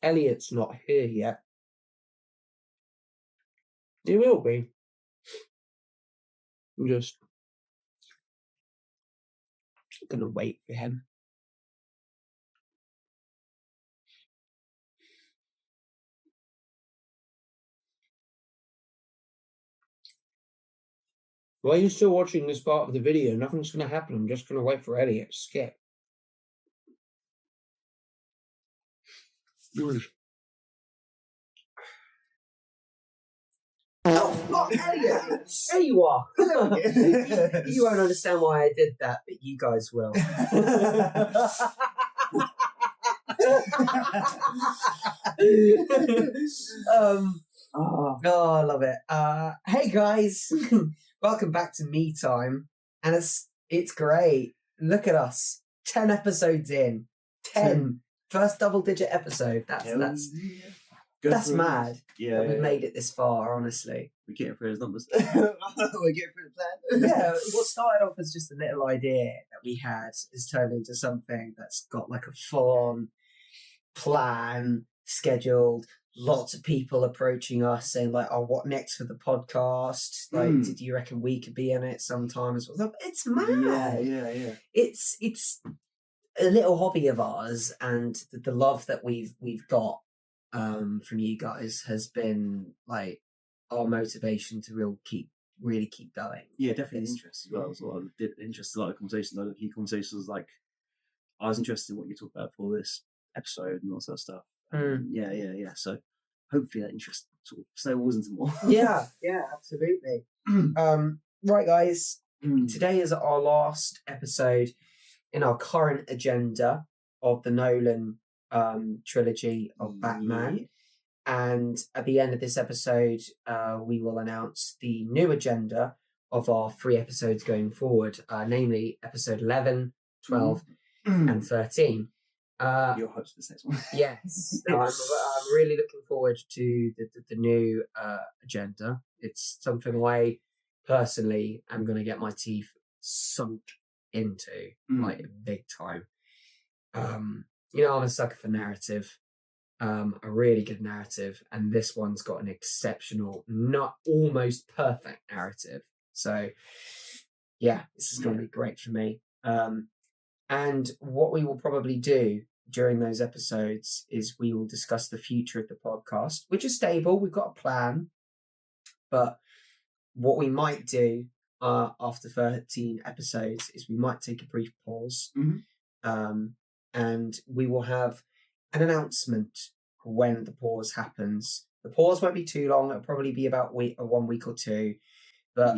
Elliott's not here yet. He will be. I'm just gonna wait for him. While you're still watching this part of the video, nothing's gonna happen. I'm just gonna wait for Elliott to skip. Oh, fuck, Elliott! There you are. You won't understand why I did that, but you guys will. Oh, I love it. Hey guys, welcome back to Me Time, and it's great. Look at us, 10 episodes in, 10 first double-digit episode. That's mad. Yeah, that we've made it this far. Honestly, we're getting through those numbers. we're getting through the plan. Yeah, what started off as just a little idea that we had has turned into something that's got like a full-on plan, scheduled. Lots of people approaching us saying like, "Oh, what next for the podcast? Like, did you reckon we could be in it sometimes?" It's mad. Yeah. It's a little hobby of ours, and the love that we've got from you guys has been like our motivation to really keep going. Yeah, definitely interest as well. So I did interest in a lot of conversations. A lot of key conversations. Like, I was interested in what you talked about for this episode and all that stuff. Yeah. So hopefully that interest sort of snowballs into more. yeah, absolutely. Right, guys. Today is our last episode in our current agenda of the Nolan trilogy of Batman. And at the end of this episode, we will announce the new agenda of our 3 episodes going forward, namely episode 11, 12, and 13. Your hopes for this next one. Yes. No, I'm really looking forward to the new agenda. It's something I personally am going to get my teeth sunk into, like big time. I'm a sucker for narrative, a really good narrative, and this one's got an exceptional, not almost perfect narrative. So, yeah, this is going to be great for me. And what we will probably do during those episodes is we will discuss the future of the podcast, which is stable. We've got a plan, but what we might do after 13 episodes is we might take a brief pause. And we will have an announcement when the pause happens. The pause won't be too long. It'll probably be about 1 week or 2. But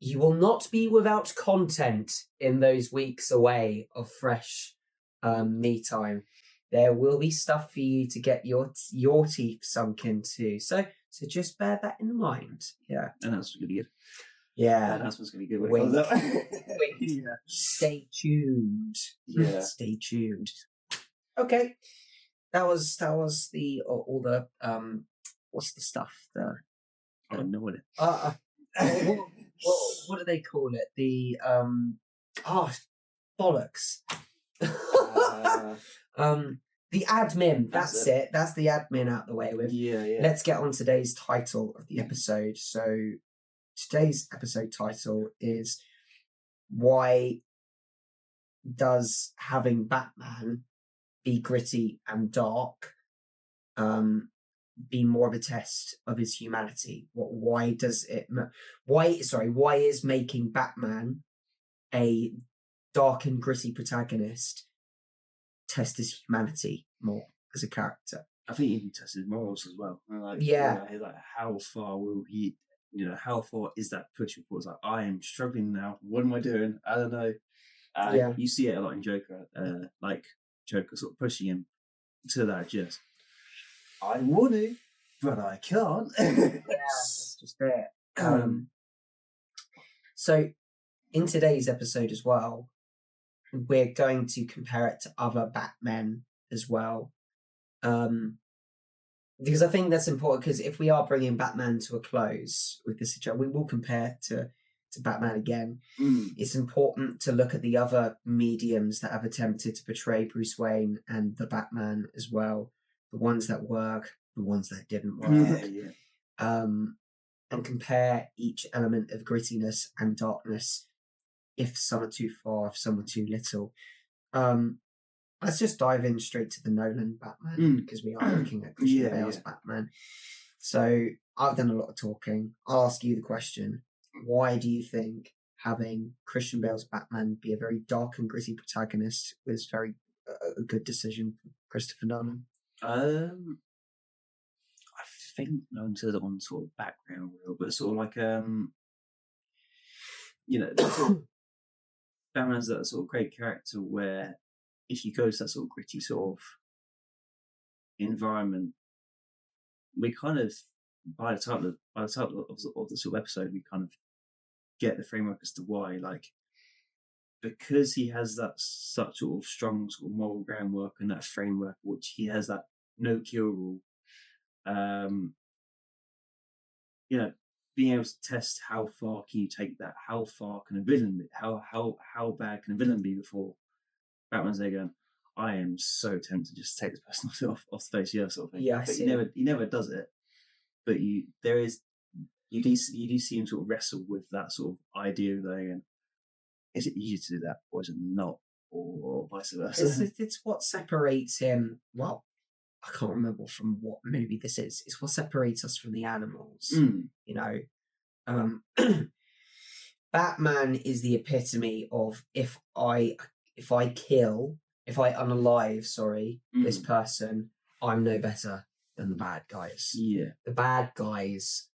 you will not be without content in those weeks away of fresh me time. There will be stuff for you to get your teeth sunk into. So just bear that in mind. Yeah. And that's going to be good. Yeah. That's what's going to be good. Wait. Yeah. Stay tuned. Yeah. Stay tuned. Okay. That was the all the what's the stuff? I don't know what what do they call it? The bollocks. The admin. That's it. That's the admin out the way with. Yeah. Let's get on today's title of the episode. So today's episode title is "Why Does Having Batman Be Gritty and Dark be more of a test of his humanity? Why is making Batman a dark and gritty protagonist test his humanity more as a character? I think he can test his morals as well. Like how far will he? How far is that push? It's like, I am struggling now. What am I doing? I don't know. You see it a lot in Joker, like Joker sort of pushing him to that just, I want to, but I can't. That's just it. So in today's episode as well, we're going to compare it to other Batmen as well. Because I think that's important, because if we are bringing Batman to a close with this situation, we will compare to Batman again. It's important to look at the other mediums that have attempted to portray Bruce Wayne and the Batman as well. the ones that work, the ones that didn't work. And compare each element of grittiness and darkness, if some are too far, if some are too little. Let's just dive in straight to the Nolan Batman, because we are looking at Christian Bale's Batman. So I've done a lot of talking. I'll ask you the question. Why do you think having Christian Bale's Batman be a very dark and gritty protagonist was a good decision for Christopher Nolan? I think Nolan says it on sort of background real, but sort of like Batman's that sort of great character where if you go to that sort of gritty sort of environment, we kind of by the time of the sort of episode, we kind of get the framework as to why, like, because he has that such sort of strong sort of moral groundwork and that framework, which he has that no kill rule. Being able to test how far can you take that, how far can a villain be, how bad can a villain be before Batman's there going, I am so tempted to just take this person off the face of the earth, sort of thing. Yeah, but he never does it. But you do see him sort of wrestle with that sort of idea there, and is it easier to do that or is it not, or vice versa? It's what separates him. Well, I can't remember from what movie this is. It's what separates us from the animals. Batman is the epitome of if I unalive, this person, I'm no better than the bad guys. Yeah. The bad guys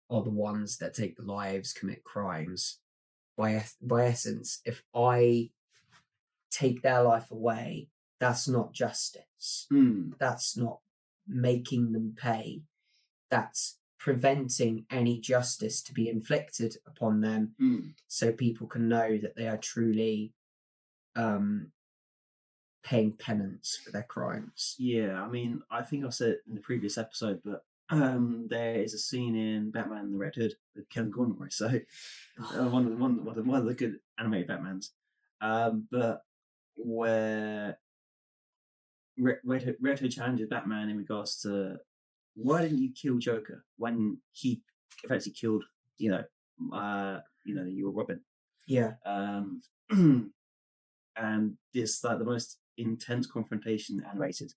are the ones that take the lives, commit crimes. By essence, if I take their life away, that's not justice. That's not making them pay. That's preventing any justice to be inflicted upon them, so people can know that they are truly paying penance for their crimes. Yeah, I mean, I think I said it in the previous episode, but there is a scene in Batman and the Red Hood with Kevin Conroy, so one of the good animated Batmans, but where Red Hood challenges Batman in regards to why didn't you kill Joker when he effectively killed, you were Robin. Yeah. And this like the most intense confrontation animated,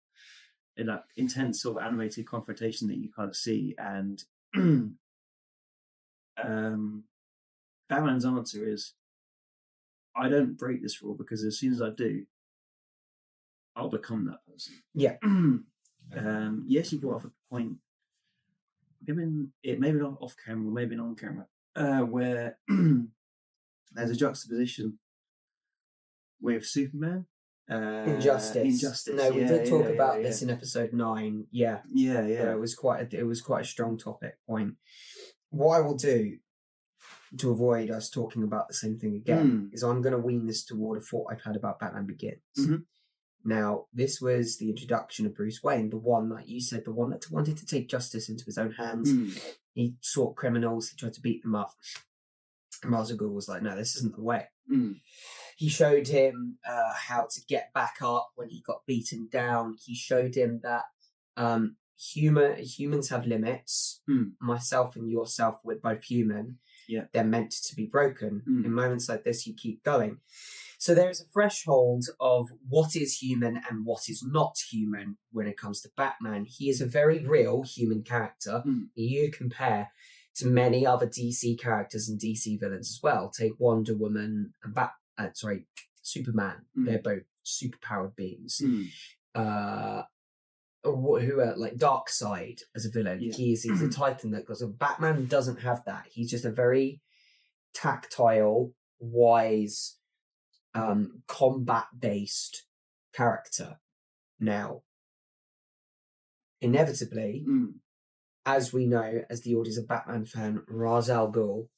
in that intense sort of animated confrontation that you kind of see, and Batman's answer is, I don't break this rule because as soon as I do, I'll become that person. Yeah. Yes, you brought up a point. Maybe not off camera, maybe on camera, where there's a juxtaposition with Superman. Injustice. No, we did talk about this in episode 9. Yeah. It was quite a strong topic point. What I will do to avoid us talking about the same thing again is I'm going to wean this toward a thought I've had about Batman Begins. Now, this was the introduction of Bruce Wayne, the one, like you said, the one that wanted to take justice into his own hands. He sought criminals, he tried to beat them up. And Ra's al Ghul was like, no, this isn't the way. He showed him how to get back up when he got beaten down. He showed him that humans have limits. Myself and yourself, we're both human. Yeah. They're meant to be broken. In moments like this, you keep going. So there is a threshold of what is human and what is not human when it comes to Batman. He is a very real human character. You compare to many other DC characters and DC villains as well. Take Wonder Woman and Superman. They're both superpowered beings. Who are like Darkseid as a villain. Yeah. He's a Titan that goes. Batman doesn't have that. He's just a very tactile, wise, combat-based character. Now, inevitably, as we know, as the audience of Batman fan, Ra's al Ghul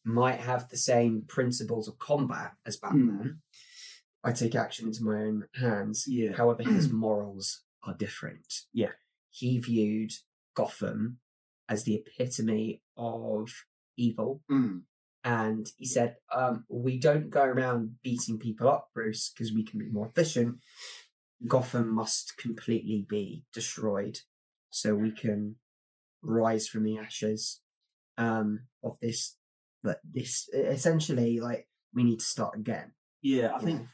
might have the same principles of combat as Batman. I take action into my own hands. Yeah. However, his morals are different. Yeah. He viewed Gotham as the epitome of evil. And he said, we don't go around beating people up, Bruce, because we can be more efficient. Gotham must completely be destroyed so we can rise from the ashes of this. But this essentially, like, we need to start again. Yeah, I think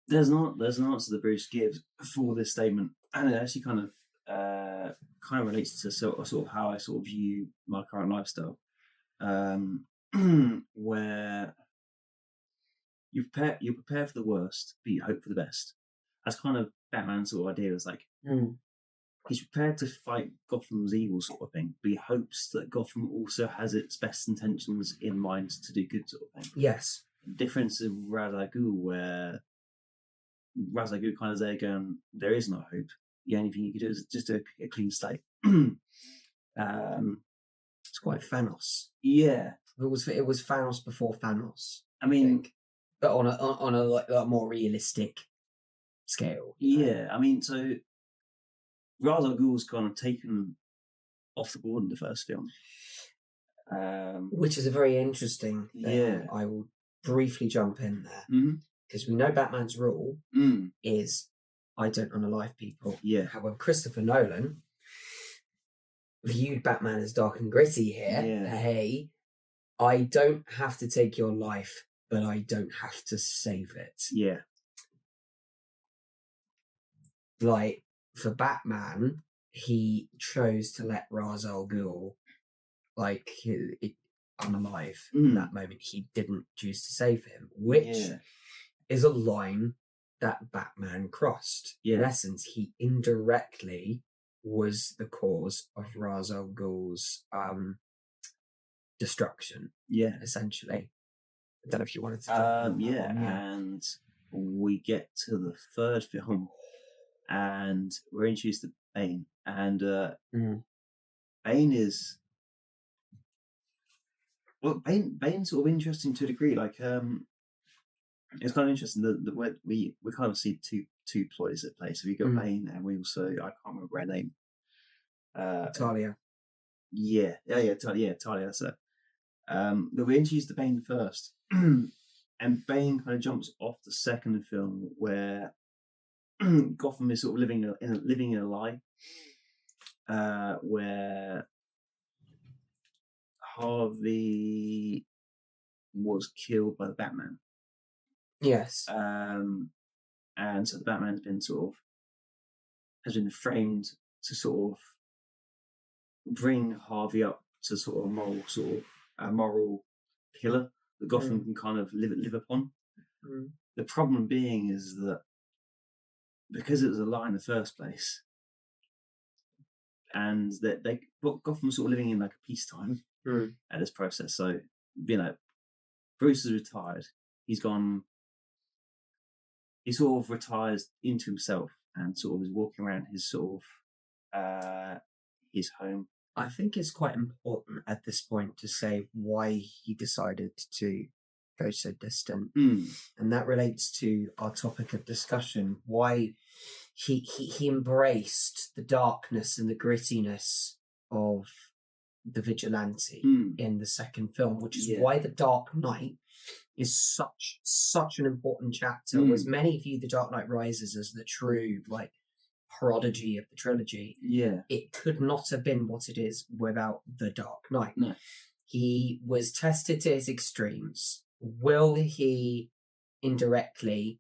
there's an answer that Bruce gives for this statement, and it actually kind of relates to sort of how I sort of view my current lifestyle, where you prepare for the worst, but you hope for the best. That's kind of Batman's sort of idea. Is like he's prepared to fight Gotham's evil sort of thing, but he hopes that Gotham also has its best intentions in mind to do good sort of thing. Yes. The difference of Ras Al Ghul, where Ras Al Ghul kind of there going, there is no hope. The only thing you can do is just a clean slate. It's quite Thanos. Yeah, it was Thanos before Thanos. I mean, but on a like a more realistic scale. Yeah, I mean, so Ras Al Ghul's kind of taken off the board in the first film, which is a very interesting thing. Yeah, I will briefly jump in there because we know Batman's rule is I don't unalive people. Yeah. However, Christopher Nolan viewed Batman as dark and gritty here. Yeah. Hey, I don't have to take your life, but I don't have to save it. Yeah. Like, for Batman, he chose to let Ras Al Ghul, like, unalive in that moment. He didn't choose to save him, which is a line that Batman crossed. Yeah. In essence, he indirectly was the cause of Ras Al Ghul's destruction. Yeah. Essentially. I don't know if you wanted to. Yeah, and we get to the third film, and we're introduced to Bane, and Bane is Bane's sort of interesting to a degree. Like, it's kind of interesting that we kind of see two ploys at play. So we got Bane, and we also, I can't remember her name. Talia. Talia. So, but we introduced to Bane first, and Bane kind of jumps off the second film where Gotham is sort of living in a lie, where Harvey was killed by the Batman. Yes. And so the Batman's been has been framed to sort of bring Harvey up to sort of a moral pillar that Gotham can kind of live upon. The problem being is that because it was a lie in the first place, and that Gotham's sort of living in like a peacetime at this process. So, Bruce is retired. He sort of retires into himself and sort of is walking around his his home. I think it's quite important at this point to say why he decided to go so distant. And that relates to our topic of discussion, why he embraced the darkness and the grittiness of the vigilante in the second film, which is why The Dark Knight is such an important chapter. As many view The Dark Knight Rises as the true prodigy of the trilogy. Yeah, it could not have been what it is without The Dark Knight. No. He was tested to his extremes. Will he indirectly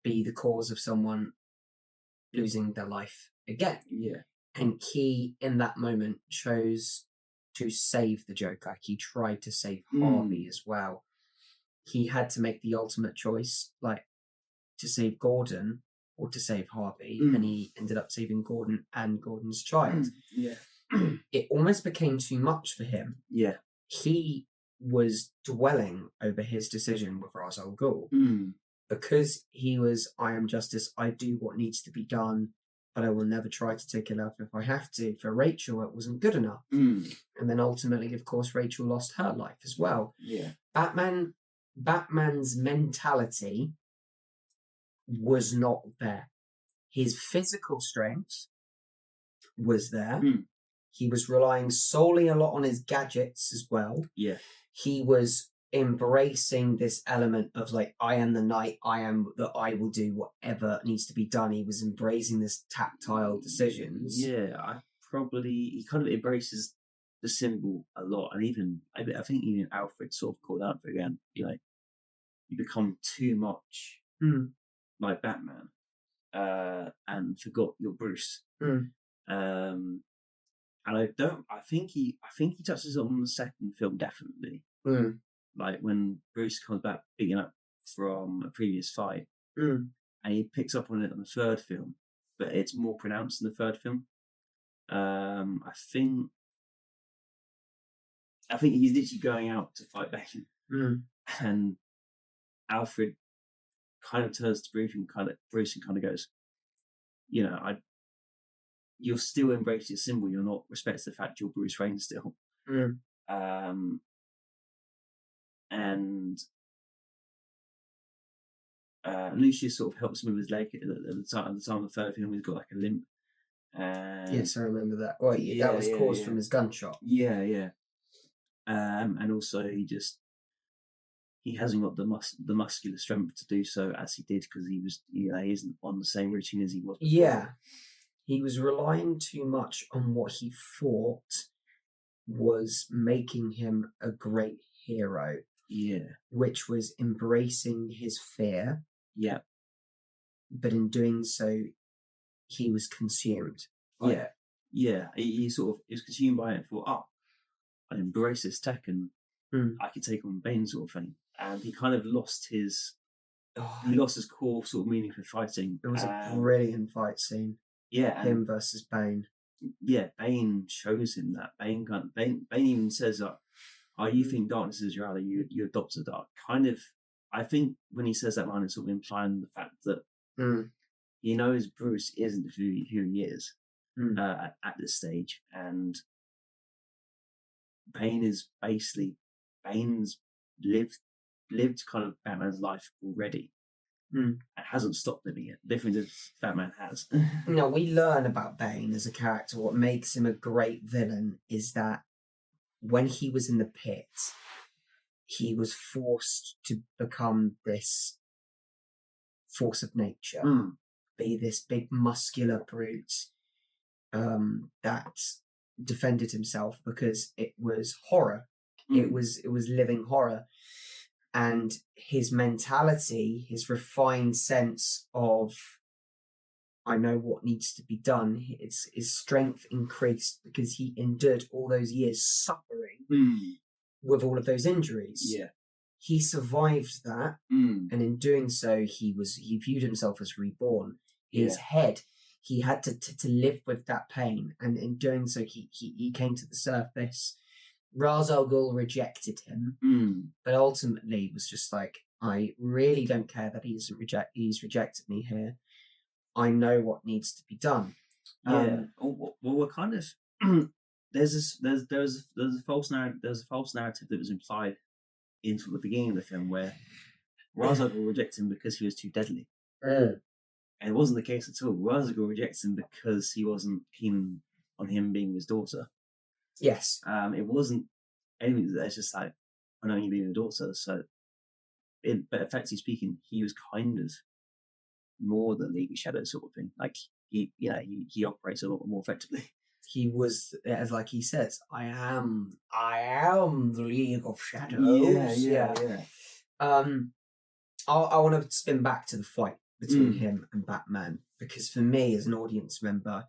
be the cause of someone losing their life again? Yeah. And he, in that moment, chose to save the Joker. He tried to save Harvey as well. He had to make the ultimate choice, to save Gordon or to save Harvey, and he ended up saving Gordon and Gordon's child. Yeah. It almost became too much for him. Yeah. He was dwelling over his decision with Ras Al Ghul because he was, I am justice, I do what needs to be done, but I will never try to take her life if I have to. For Rachel, it wasn't good enough. And then ultimately, of course, Rachel lost her life as well. Yeah. Batman's mentality was not there. His physical strength was there. He was relying solely a lot on his gadgets as well. Yeah. He was embracing this element of like, I am the knight, I will do whatever needs to be done. He was embracing this tactile decisions. Yeah, he kind of embraces the symbol a lot, and even I think even Alfred sort of called out again. You become too much like Batman, and forgot your Bruce. And I think he touches it on the second film definitely. Like when Bruce comes back picking up from a previous fight, and he picks up on it in the third film, but it's more pronounced in the third film. I think he's literally going out to fight Bane, and Alfred kind of turns to Bruce and kind of goes, you'll still embrace your symbol. You'll not respect the fact you're Bruce Wayne still. And Lucius sort of helps him with his leg at the time of the third film. He's got like a limp. Yes, I remember that. Well, that was caused from his gunshot. Yeah. And also he hasn't got the muscular strength to do so as he did, because he isn't on the same routine as he was before. Yeah, he was relying too much on what he thought was making him a great hero. Yeah, which was embracing his fear. Yeah, but in doing so, he was consumed. Yeah. He was consumed by it and thought, I embrace this tech and I could take on Bane, sort of thing. And he kind of lost his core sort of meaning for fighting. It was a brilliant fight scene. Yeah, him versus Bane. Yeah, Bane shows him that. Bane even says, you think darkness is reality, you adopt the dark. Kind of, I think when he says that line, it's sort of implying the fact that he knows Bruce isn't who he is at this stage, and Bane's lived kind of Batman's life already, and hasn't stopped living it. Different as Batman has. We learn about Bane as a character. What makes him a great villain is that when he was in the pit, he was forced to become this force of nature, be this big muscular brute that defended himself because it was horror. It was living horror. And his mentality, his refined sense of, I know what needs to be done, his strength increased because he endured all those years suffering with all of those injuries. Yeah. He survived that, and in doing so, he viewed himself as reborn. His head, he had to live with that pain, and in doing so, he came to the surface. Ras Al Ghul rejected him, but ultimately was just like, I really don't care that he's rejected me here. I know what needs to be done. Well, we're kind of there's a false narrative. There's a false narrative that was implied into the beginning of the film where Ras Al Ghul rejected him because he was too deadly, and it wasn't the case at all. Ras Al Ghul rejected him because he wasn't keen on him being his daughter. Yes. It wasn't anything. It's just like, I know you being a daughter, so. But effectively speaking, he was kind of more than League of Shadows sort of thing. Like he operates a lot more effectively. He was, as like he says, I am the League of Shadows. Yeah. I want to spin back to the fight between him and Batman, because for me as an audience member,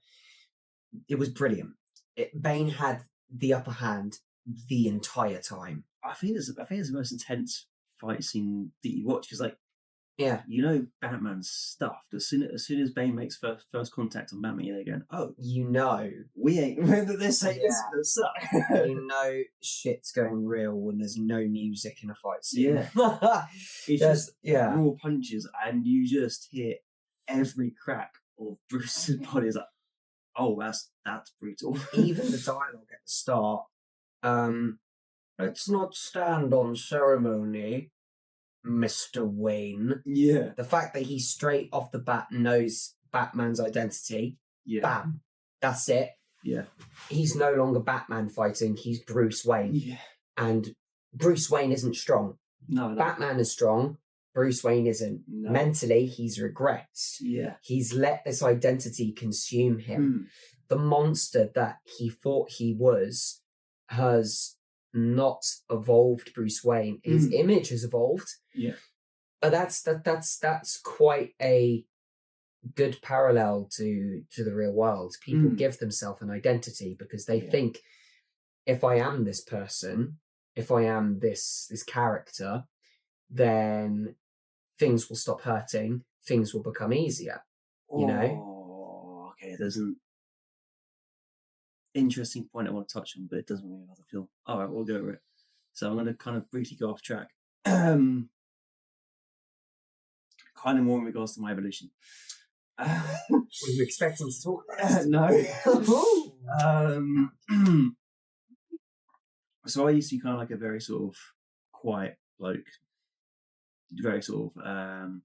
it was brilliant. Bane had the upper hand the entire time. I think it's the most intense fight scene that you watch, because Batman's stuffed. As soon as Bane makes first contact on Batman, they're going, we ain't this ain't gonna suck. Shit's going real when there's no music in a fight scene. It's just raw punches, and you just hear every crack of Bruce's body. Is like, that's brutal. Even the dialogue at the start, let's not stand on ceremony, Mr. Wayne. Yeah. The fact that he straight off the bat knows Batman's identity. Yeah. Bam. That's it. Yeah. He's no longer Batman fighting, he's Bruce Wayne. Yeah. And Bruce Wayne isn't strong. No. Batman is strong. Bruce Wayne isn't. No. Mentally, he's regressed. Yeah. He's let this identity consume him. The monster that he thought he was has not evolved Bruce Wayne. His image has evolved. Yeah. But that's quite a good parallel to the real world. People give themselves an identity because they think, if I am this person, if I am this character, then things will stop hurting, things will become easier. You know? Okay, there's an interesting point I want to touch on, but it doesn't really matter. Feel all right, we'll go over it. So I'm going to kind of briefly go off track. Kind of more in regards to my evolution. Were you expecting to talk about No. So I used to be kind of like a very sort of quiet bloke, very sort of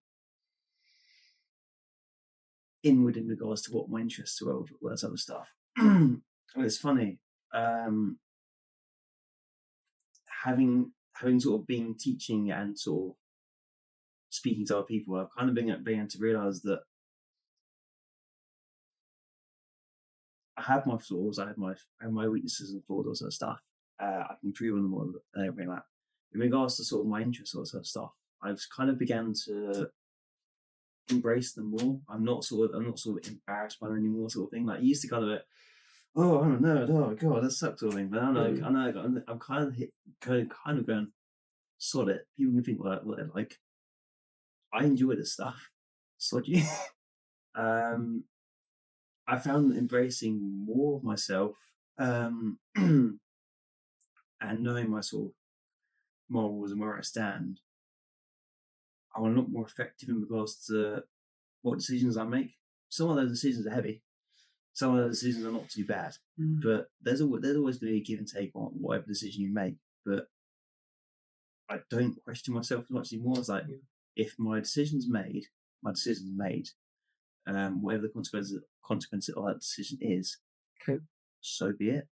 inward in regards to what my interests were, all that sort of stuff. And it's funny, having sort of been teaching and sort of speaking to other people, I've kind of been able to realise that I have my flaws, I have my weaknesses and flaws, all sort of stuff. I can improve on them all and everything like that. In regards to sort of my interests, all sort of stuff, I've kind of began to embrace them more. I'm not sort of embarrassed by them anymore, sort of thing. Like, I used to kind of, oh, I don't know, oh god, that sucks, sort of thing. But I know, I'm kind of going, sod it. People can think what they're like. I enjoy this stuff. Sod you. I found that embracing more of myself, and knowing my sort of morals and where I stand, I'm a lot more effective in regards to what decisions I make. Some of those decisions are heavy. Some of those decisions are not too bad. But there's always going to be a give and take on whatever decision you make. But I don't question myself as much anymore. It's like, if my decision's made, my decision's made. Whatever the consequence of that decision is, so be it.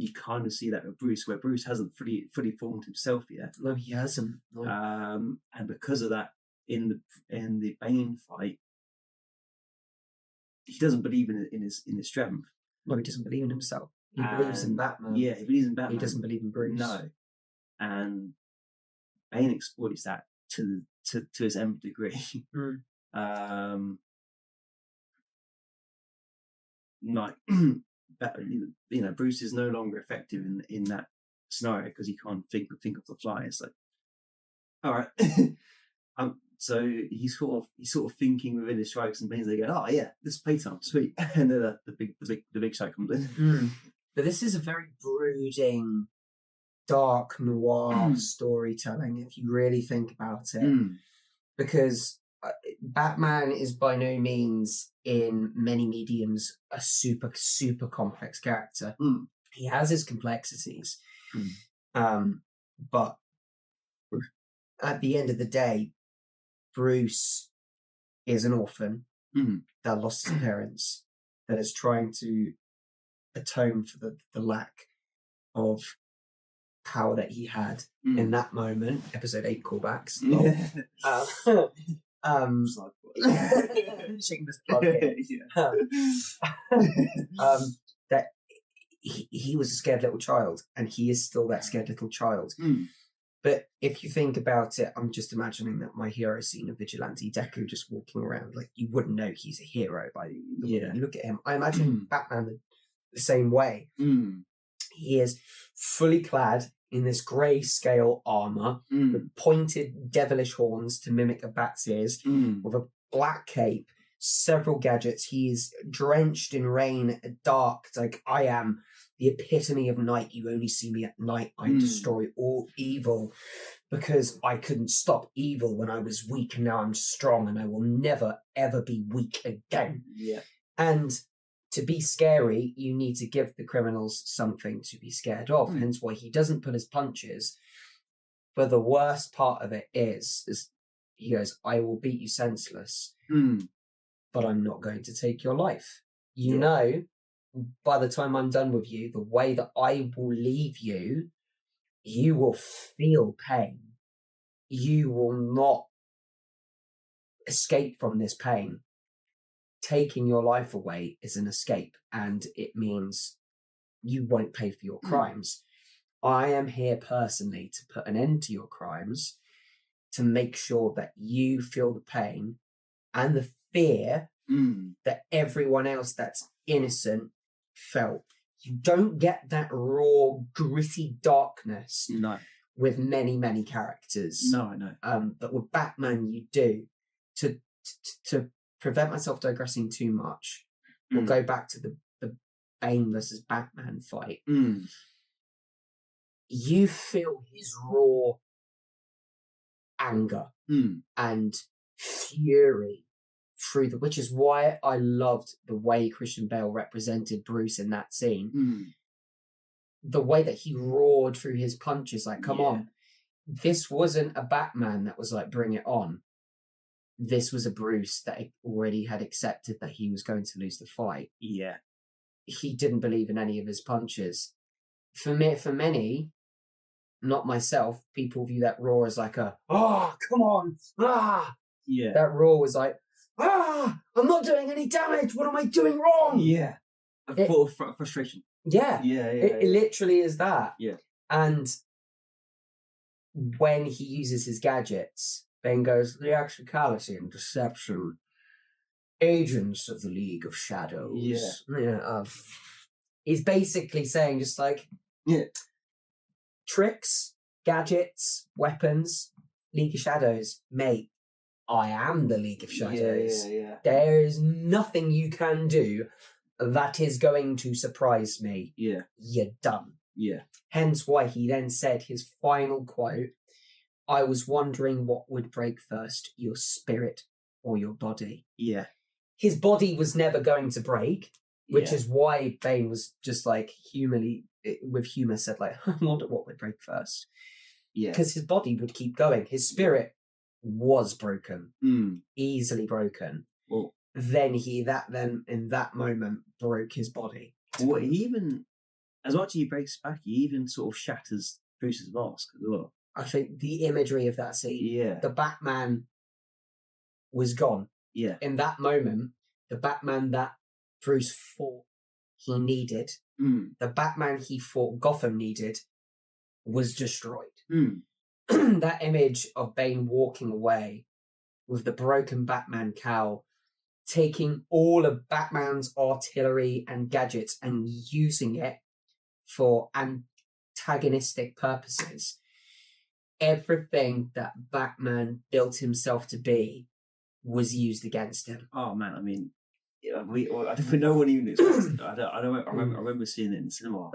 You kind of see that with Bruce, where Bruce hasn't fully formed himself yet. No, he hasn't. No. And because of that, in the Bane fight, he doesn't believe in his strength. No, he doesn't believe in himself. He believes in Batman. Yeah, he believes in Batman. He doesn't believe in Bruce. No, and Bane exploits that to his nth degree. Like, Bruce is no longer effective in that scenario because he can't think of the fly. It's like, all right. So he's sort of thinking within his strikes and things. They go, oh yeah, this is playtime, sweet, and then the big strike comes in. But this is a very brooding, dark noir storytelling, if you really think about it, because Batman is by no means, in many mediums, a super complex character. He has his complexities, but at the end of the day, Bruce is an orphan that lost his parents, that is trying to atone for the lack of power that he had in that moment. Episode 8 callbacks. Shameless plug. That he was a scared little child, and he is still that scared little child. But if you think about it, I'm just imagining that my hero scene of Vigilante Deku just walking around, like, you wouldn't know he's a hero by the way you look at him. I imagine Batman the same way. He is fully clad in this grey-scale armour with pointed devilish horns to mimic a bat's ears, with a black cape, several gadgets. He's drenched in rain, dark. It's like, I am the epitome of night. You only see me at night. I destroy all evil because I couldn't stop evil when I was weak, and now I'm strong, and I will never, ever be weak again. And to be scary, you need to give the criminals something to be scared of. Hence why he doesn't pull his punches. But the worst part of it is he goes, I will beat you senseless, but I'm not going to take your life. You know by the time I'm done with you, the way that I will leave you, you will feel pain. You will not escape from this pain. Taking your life away is an escape, and it means you won't pay for your crimes. I am here personally to put an end to your crimes, to make sure that you feel the pain and the fear that everyone else that's innocent felt. You don't get that raw, gritty darkness with many, many characters. No, I know. But with Batman, you do. To prevent myself digressing too much, we'll go back to the Bane versus Batman fight. You feel his raw anger and fury through which is why I loved the way Christian Bale represented Bruce in that scene. The way that he roared through his punches, like, come on. This wasn't a Batman that was like, bring it on. This was a Bruce that already had accepted that he was going to lose the fight. Yeah. He didn't believe in any of his punches. For many, not myself, people view that roar as like come on, Yeah. That roar was like, I'm not doing any damage. What am I doing wrong? Yeah. Full of frustration. Yeah. It literally is that. Yeah. And when he uses his gadgets, Bane goes, the actuality and deception, agents of the League of Shadows. Yeah. He's basically saying just like, tricks, gadgets, weapons, League of Shadows, mate. I am the League of Shadows. There is nothing you can do that is going to surprise me. Yeah. You're done. Yeah. Hence why he then said his final quote, I was wondering what would break first, your spirit or your body. Yeah. His body was never going to break, which is why Bane was just like with humour said like, I wonder what would break first. Yeah. Because his body would keep going. His spirit was broken, easily broken. Well, then in that moment broke his body. Well, he even, as much as he breaks back, he even sort of shatters Bruce's mask as well. I think the imagery of that scene, the Batman was gone. Yeah. In that moment, the Batman that Bruce thought he needed, the Batman he thought Gotham needed, was destroyed. That image of Bane walking away with the broken Batman cowl, taking all of Batman's artillery and gadgets and using it for antagonistic purposes. Everything that Batman built himself to be was used against him. Oh man, I mean, no one even expected. I remember seeing it in the cinema.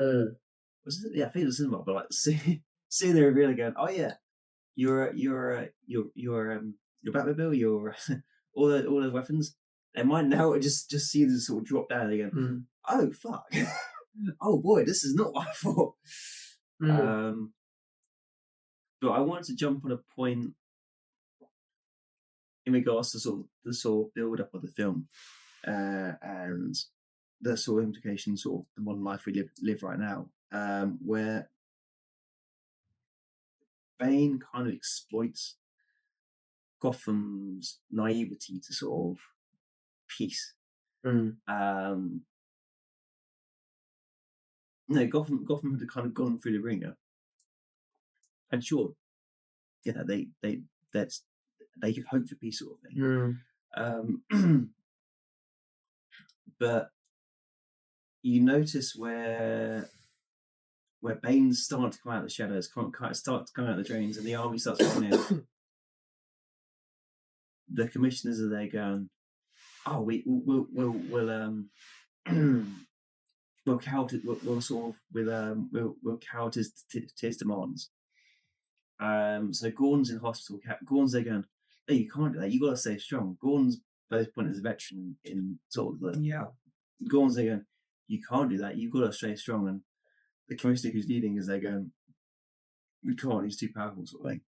Was it? Yeah, I think it was cinema. But like seeing the reveal again. Oh yeah, you're Batmobile. You're all the weapons. And mine now just see them sort of drop down again. Oh fuck! Oh boy, this is not what I thought. But I wanted to jump on a point in regards to the build up of the film and the sort of implications, sort of the modern life we live right now, where Bane kind of exploits Gotham's naivety to sort of peace. Gotham had kind of gone through the ringer, and sure, they could hope for peace, sort of thing. But you notice where Bane's starting to come out of the shadows, start to come out of the drains, and the army starts coming in. The commissioners are there going, "Oh, we'll cow to his demands." So Gordon's in hospital. Gordon's there going, "Hey, you can't do that. You got to stay strong." Gordon's both point as a veteran in sort of the Gordon's there going, "You can't do that. You got to stay strong." And the commissioner who's leading is there going, "We can't. He's too powerful," sort of thing.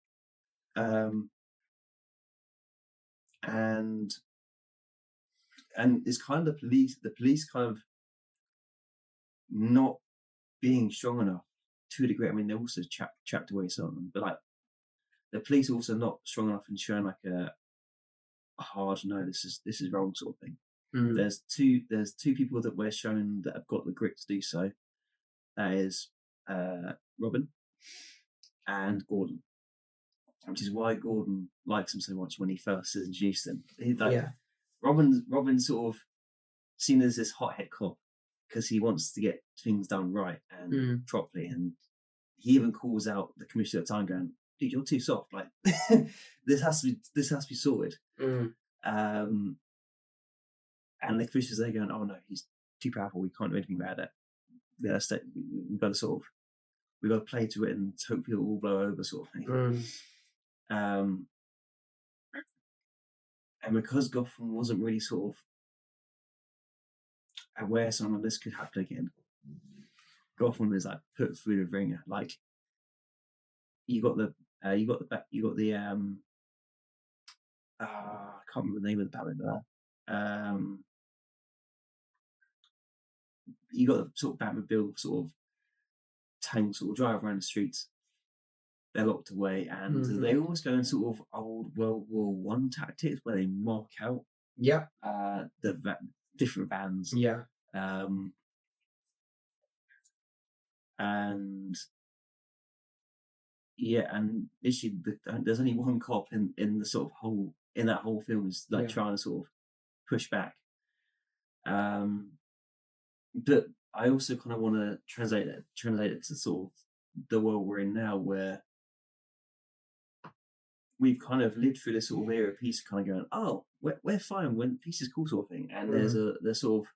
And it's kind of the police kind of not being strong enough to a degree. I mean, they're also trapped away some of them, but like the police are also not strong enough in showing like a hard no, this is wrong sort of thing. There's two people that we're shown that have got the grit to do so. That is Robin and Gordon, which is why Gordon likes him so much when he first introduced him. Robin's sort of seen as this hothead cop because he wants to get things done right and properly, and he even calls out the commissioner at the time, going, "Dude, you're too soft. Like this has to be sorted." And the commissioner's there going, "Oh no, he's too powerful. We can't do anything about it. Yeah, we've got to play to it and hope it'll all blow over," sort of thing. And because Gotham wasn't really sort of aware some of this could happen again, Gotham is like put through the ringer. Like you got the I can't remember the name of the Batman, but you got the sort of Batmobile sort of tank sort of drive around the streets. They're locked away, and they almost go in sort of old World War I tactics where they mark out the different vans. And literally there's only one cop in the sort of that whole film is like trying to sort of push back. But I also kind of want to translate it to sort of the world we're in now, where we've kind of lived through this sort of era of peace, kind of going, oh, we're fine when peace is cool, sort of thing. And there's sort of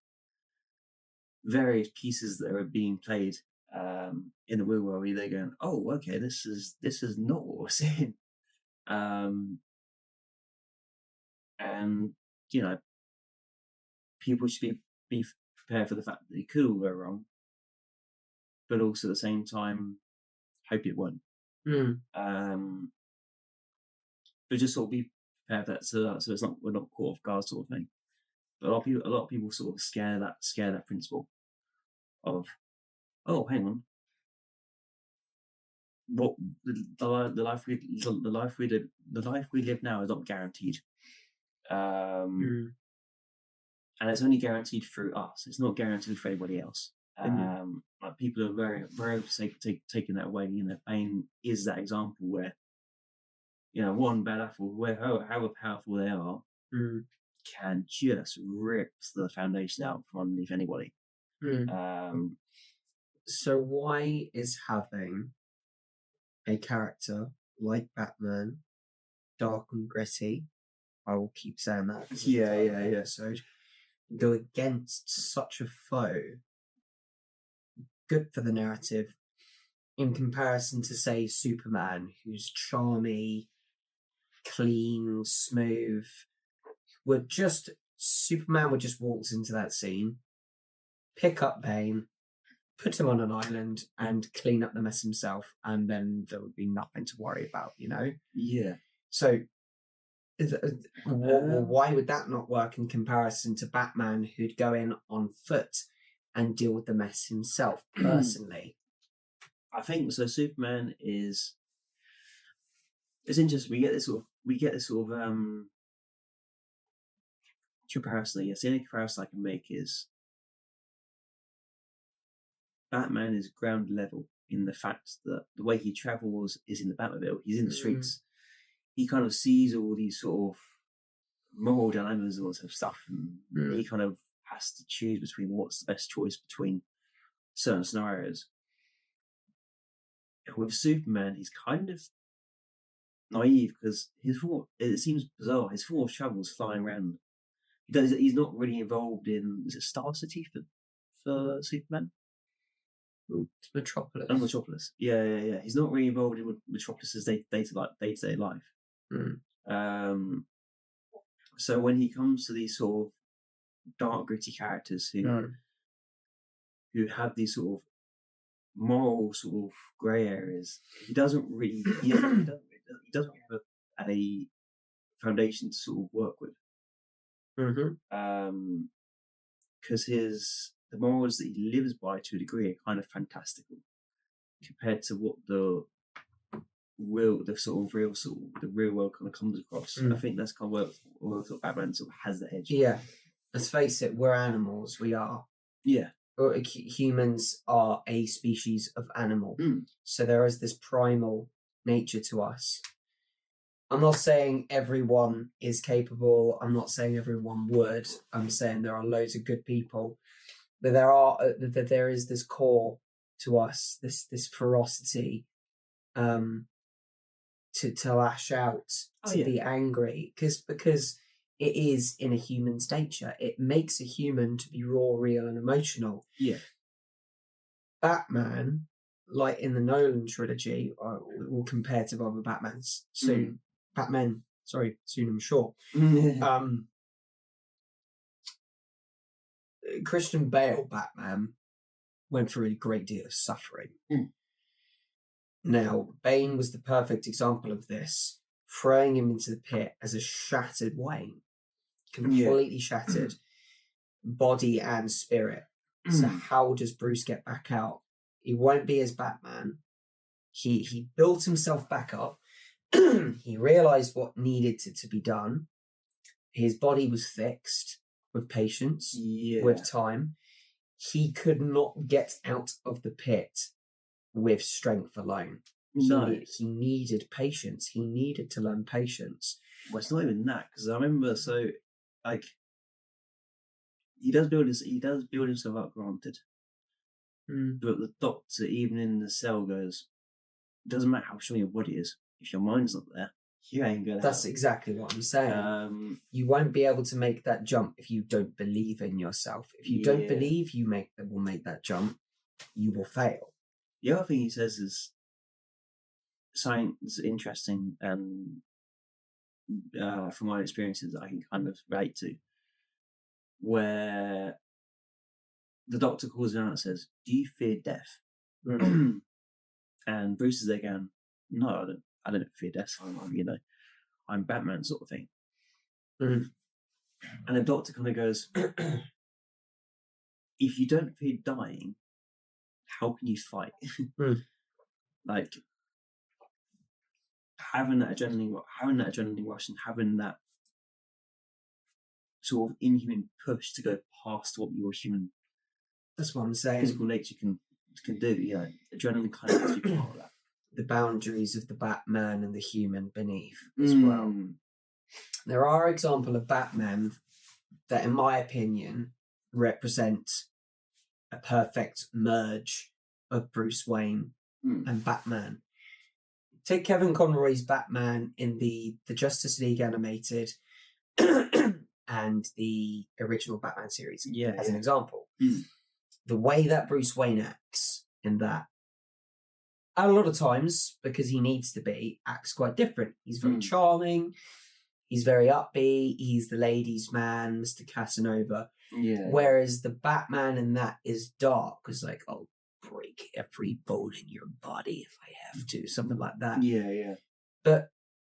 various pieces that are being played in the real world where they're going, oh, okay, this is not what we're seeing. And you know, people should be prepared for the fact that it could all go wrong, but also at the same time hope it won't. But just sort of be prepared for that, so it's not, we're not caught off guard, sort of thing. But a lot of people sort of scare that principle of, oh, hang on, what the life we live now is not guaranteed, and it's only guaranteed through us. It's not guaranteed for anybody else. Like people are very, very taking that away. You know, Bane is that example where, you know, one bad apple, however powerful they are, can just rip the foundation out from underneath anybody. So why is having a character like Batman, dark and gritty, I will keep saying that. So go against such a foe good for the narrative in comparison to, say, Superman, who's charmy, clean, smooth. Superman would just waltz into that scene, pick up Bane, put him on an island, and clean up the mess himself, and then there would be nothing to worry about, you know? Yeah. So why would that not work in comparison to Batman, who'd go in on foot and deal with the mess himself personally? I think so. Superman is. It's interesting. We get this sort of comparison. Yes, the only comparison I can make is Batman is ground level in the fact that the way he travels is in the Batmobile. He's in the streets. He kind of sees all these sort of moral dilemmas and all sort of stuff, and he kind of has to choose between what's the best choice between certain scenarios. With Superman, he's kind of naive because it seems bizarre. His form of travel is flying around. He's not really involved in, is it Star City for Superman? It's Metropolis. Oh, Metropolis. Yeah. He's not really involved in Metropolis's day-to-day life. So when he comes to these sort of dark, gritty characters who have these sort of moral sort of grey areas, he doesn't really have a foundation to sort of work with. Because the morals that he lives by to a degree are kind of fantastical compared to what the real world kind of comes across. I think that's kind of where Batman sort of has the edge. Yeah, let's face it, we're animals. We are. Yeah. Humans are a species of animal, so there is this primal nature to us. I'm not saying everyone is capable. I'm not saying everyone would. I'm saying there are loads of good people, but there is this core to us, this ferocity, to lash out, to be angry, because it is in a human's nature. It makes a human to be raw, real, and emotional. Yeah. Batman, like in the Nolan trilogy, will compare to other Batmans soon. Batman, sorry, soon I'm sure. Christian Bale Batman went through a great deal of suffering. Now, Bane was the perfect example of this, throwing him into the pit as a shattered Wayne, completely shattered, body and spirit. So how does Bruce get back out? He won't be as Batman. He built himself back up. He realized what needed to be done. His body was fixed with patience, with time. He could not get out of the pit with strength alone. He needed patience. He needed to learn patience. Well, it's not even that, because I remember, he does build himself up, granted. But the doctor, even in the cell, goes, it doesn't matter how strong your body is, if your mind's not there, you ain't gonna. That's exactly what I'm saying. You won't be able to make that jump if you don't believe in yourself. If you don't believe you will make that jump, you will fail. The other thing he says is something that's interesting, and from my experiences, I can kind of relate to, where the doctor calls him out and says, "Do you fear death?" And Bruce is there going, "No, I don't fear death. I'm Batman," sort of thing. And the doctor kind of goes, "If you don't fear dying, how can you fight?" Like having that adrenaline rush, and having that sort of inhuman push to go past what your human, that's what I'm saying, physical nature can do. Adrenaline kind of has to be part of that. The boundaries of the Batman and the human beneath as well. There are examples of Batman that, in my opinion, represent a perfect merge of Bruce Wayne and Batman. Take Kevin Conroy's Batman in the Justice League animated and the original Batman series as an example. The way that Bruce Wayne acts in that, a lot of times, because he needs to be, acts quite different. He's very charming. He's very upbeat. He's the ladies' man, Mr. Casanova. Whereas the Batman in that is dark. It's like, I'll break every bone in your body if I have to. Something like that. But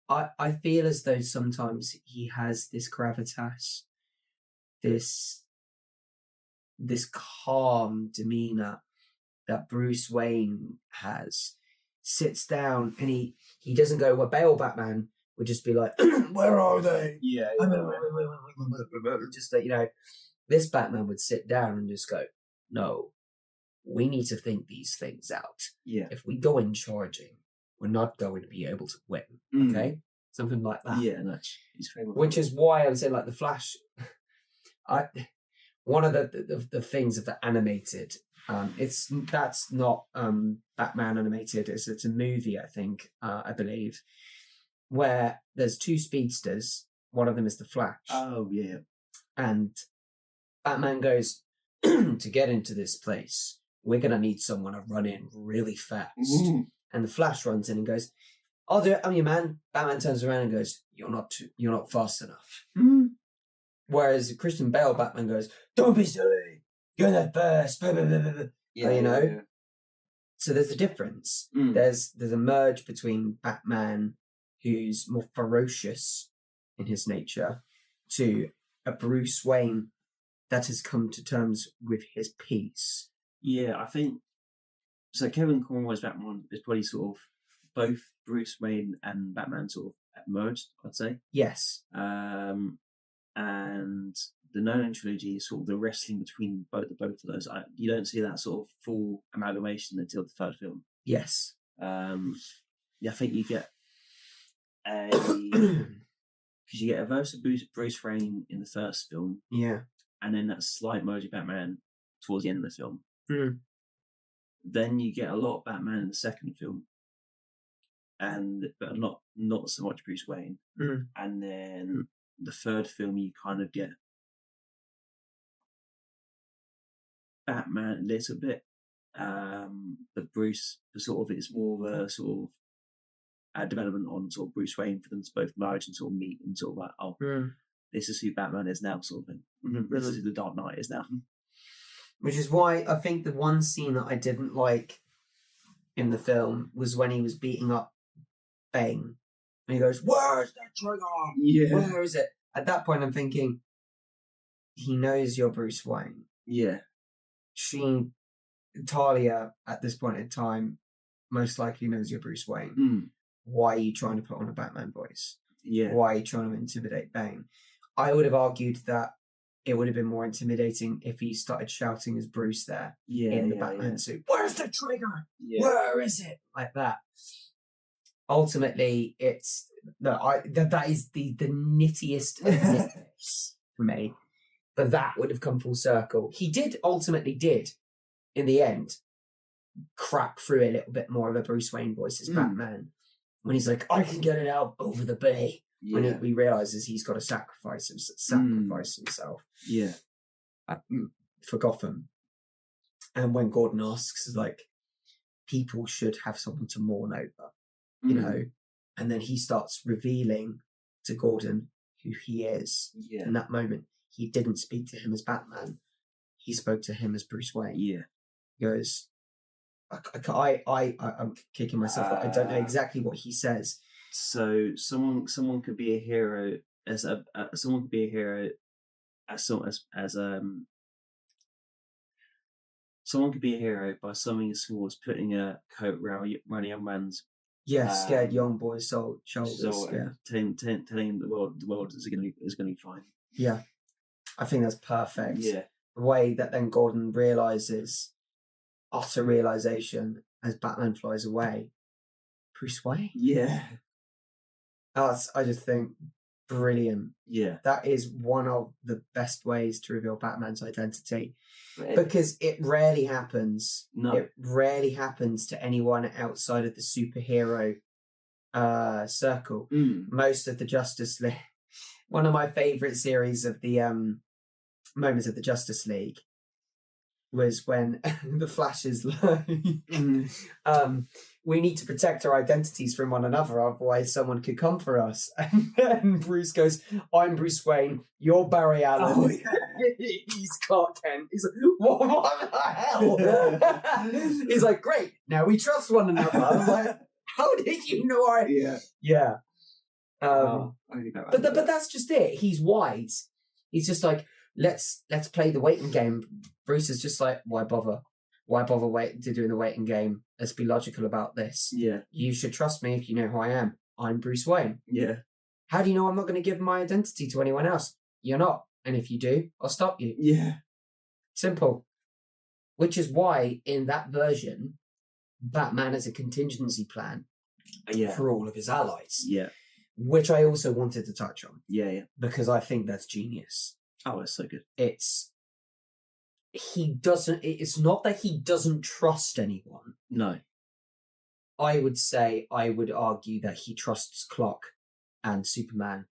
I feel as though sometimes he has this gravitas, this calm demeanor that Bruce Wayne has. Sits down and he doesn't go, well, Bale Batman would just be like, where are they? Just that, this Batman would sit down and just go, no, we need to think these things out. If we go in charging, we're not going to be able to win. Okay? Something like that. Which is why I'm saying, like, the Flash, one of the things of the animated, that's not Batman animated. It's a movie, I think, I believe, where there's two speedsters. One of them is the Flash. And Batman goes, to get into this place, we're gonna need someone to run in really fast. And the Flash runs in and goes, I'll do it. I'm your man. Batman turns around and goes, you're not fast enough. Whereas Christian Bale Batman goes, don't be silly. You're not fast. Blah, blah, blah, blah. So there's a difference. There's a merge between Batman, who's more ferocious in his nature, to a Bruce Wayne that has come to terms with his peace. Yeah, I think so. Kevin Conroy's Batman is probably sort of both Bruce Wayne and Batman sort of merged, I'd say. Yes. And the Nolan trilogy is sort of the wrestling between both of those. You don't see that sort of full amalgamation until the third film. Yes. I think you get because you get a verse of Bruce Wayne in the first film. Yeah. And then that slight merge of Batman towards the end of the film. Mm. Then you get a lot of Batman in the second film, but not so much Bruce Wayne. Mm. And then the third film, you kind of get Batman a little bit, but Bruce, it's more of a sort of development on sort of Bruce Wayne for them to both merge and sort of meet and sort of like, this is who Batman is now, sort of thing. This is who the Dark Knight is now. Which is why I think the one scene that I didn't like in the film was when he was beating up Bane. And he goes, "Where's that trigger? Yeah. Where is it?" At that point, I'm thinking, he knows you're Bruce Wayne. Yeah. Talia, at this point in time, most likely knows you're Bruce Wayne. Why are you trying to put on a Batman voice? Yeah. Why are you trying to intimidate Bane? I would have argued that it would have been more intimidating if he started shouting as Bruce there in the Batman suit. Where's the trigger? Yeah. Where is it? Like that. Ultimately, it's that is the nittiest of nitpicks for me. But that would have come full circle. He ultimately did, in the end, crack through a little bit more of a Bruce Wayne voice as Batman. When he's like, "I can get it out over the bay." Yeah. When he realizes he's got to sacrifice himself. Yeah. For Gotham. And when Gordon asks, like, people should have someone to mourn over, you know, and then he starts revealing to Gordon who he is. Yeah. In that moment, he didn't speak to him as Batman. He spoke to him as Bruce Wayne. Yeah. He goes, I'm kicking myself. I don't know exactly what he says. So someone could be a hero someone could be a hero someone could be a hero by something as small as putting a coat around a young man's scared young boy's shoulders. Telling him the world is going to be fine. Yeah, I think that's perfect. Yeah, the way that then Gordon realizes, utter realization as Batman flies away. Bruce Wayne. Yeah. I just think brilliant. Yeah. That is one of the best ways to reveal Batman's identity. Because it rarely happens. No. It rarely happens to anyone outside of the superhero circle. Most of the Justice League. One of my favourite series of the moments of the Justice League was when the Flash is like, we need to protect our identities from one another, otherwise someone could come for us. And then Bruce goes, "I'm Bruce Wayne, you're Barry Allen." Oh, yeah. He's Clark Kent. He's like, what the hell? He's like, "Great, now we trust one another." I'm like, how did you know Yeah. But that's just it. He's wise. He's just like, let's play the waiting game. Bruce is just like, why bother? Why bother doing the waiting game? Let's be logical about this. Yeah. You should trust me if you know who I am. I'm Bruce Wayne. Yeah. How do you know I'm not going to give my identity to anyone else? You're not. And if you do, I'll stop you. Yeah. Simple. Which is why in that version, Batman has a contingency plan for all of his allies. Yeah. Which I also wanted to touch on. Yeah. Because I think that's genius. Oh, it's so good. It's not that he doesn't trust anyone. No. I would argue that he trusts Clark and Superman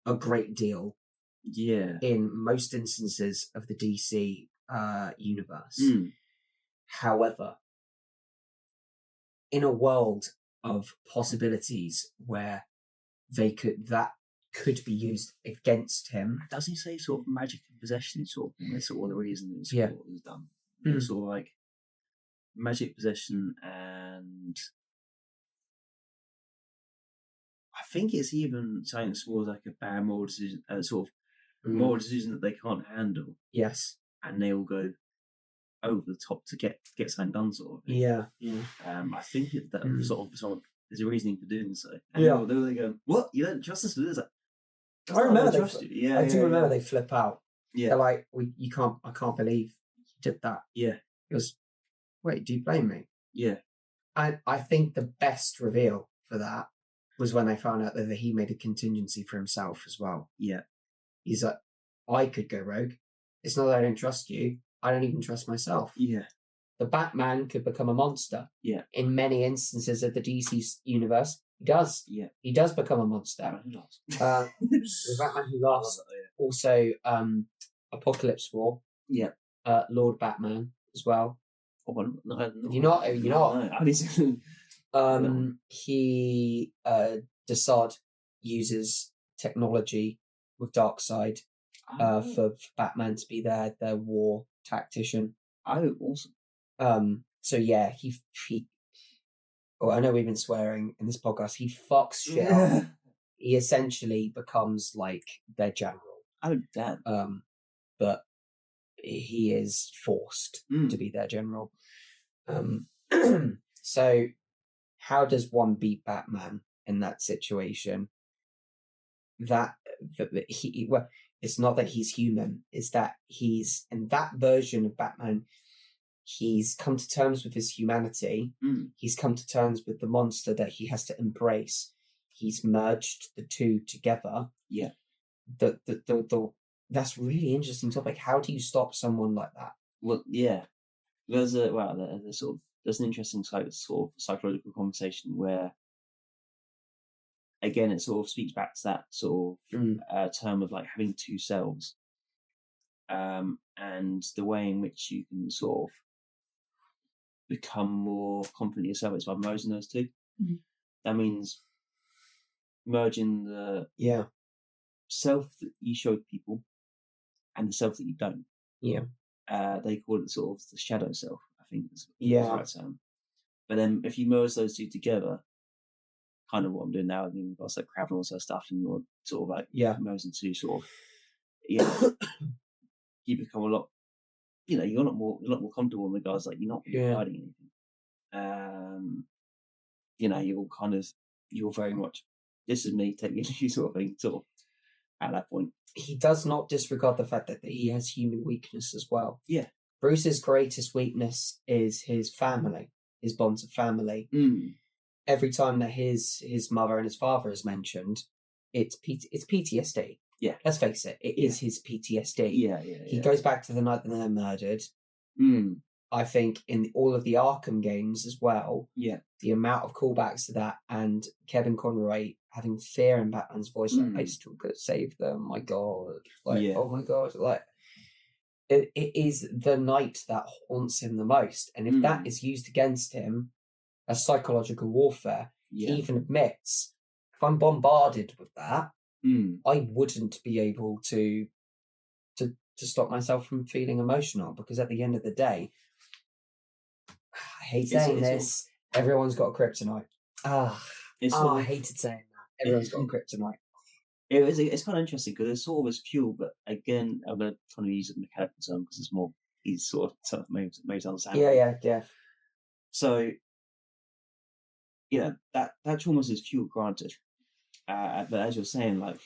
a great deal. Yeah. In most instances of the DC universe. However, in a world of possibilities where that could be used against him. Does he say sort of magic and possession? That's sort of the reason it was done. Sort of like magic possession, and I think it's even something towards like a bad moral decision, sort of moral decision that they can't handle. Yes. And they will go over the top to get something done, sort of thing. Yeah. I think that sort of there's a reasoning for doing so. And they go, "What? You don't trust us for this?" I remember they trust you. Yeah, I do remember they flip out. Yeah, they're like, I can't believe you did that. Yeah, he goes, wait, do you blame me? Yeah, I think the best reveal for that was when they found out that he made a contingency for himself as well. Yeah, he's like, I could go rogue. It's not that I don't trust you. I don't even trust myself. Yeah. The Batman could become a monster. Yeah. In many instances of the DC universe, he does. Yeah. He does become a monster. The Batman Who Laughs. Also, Apocalypse War. Yeah. Lord Batman as well. Oh, no, You're not. No. He Desaad uses technology with Darkseid for Batman to be their war tactician. Oh, awesome. So yeah, he oh, I know we've been swearing in this podcast. He fucks shit up. He essentially becomes like their general. Oh, damn. But he is forced to be their general. So how does one beat Batman in that situation? It's not that he's human, it's that he's, in that version of Batman, he's come to terms with his humanity. He's come to terms with the monster that he has to embrace. He's merged the two together. Yeah. That's really interesting topic. How do you stop someone like that? Well, yeah. There's an interesting sort of psychological conversation where, again, it sort of speaks back to that sort of term of like having two selves, and the way in which you can sort of become more confident yourself is by merging those two. That means merging the self that you show people and the self that you don't. Yeah. They call it sort of the shadow self, I think is the right term. But then if you merge those two together, kind of what I'm doing now, you've got like crowd and all sort of stuff, and you're sort of like merging two sort of you become a lot, you're a lot more comfortable in regards like you're not hiding anything. You're very much, this is me, take me to you sort of thing, sort of at that point. He does not disregard the fact that he has human weakness as well. Yeah. Bruce's greatest weakness is his family, his bonds of family. Every time that his mother and his father is mentioned, it's PTSD. Yeah. Let's face it, it is his PTSD. Yeah. He goes back to the night that they're murdered. I think in all of the Arkham games as well, the amount of callbacks to that, and Kevin Conroy having fear in Batman's voice, like, I still could save them, my God. Oh my God. Like, it is the night that haunts him the most. And if that is used against him as psychological warfare, he even admits, if I'm bombarded with that, I wouldn't be able to stop myself from feeling emotional, because at the end of the day, I hate saying this, everyone's got a kryptonite. I hated saying that. Everyone's got a kryptonite. It's kind of interesting because it's sort of as fuel, but again, I'm going to kind of use a mechanical term because it's more, he's sort of made to understand. Yeah. So, that almost is fuel, granted. But as you're saying, like,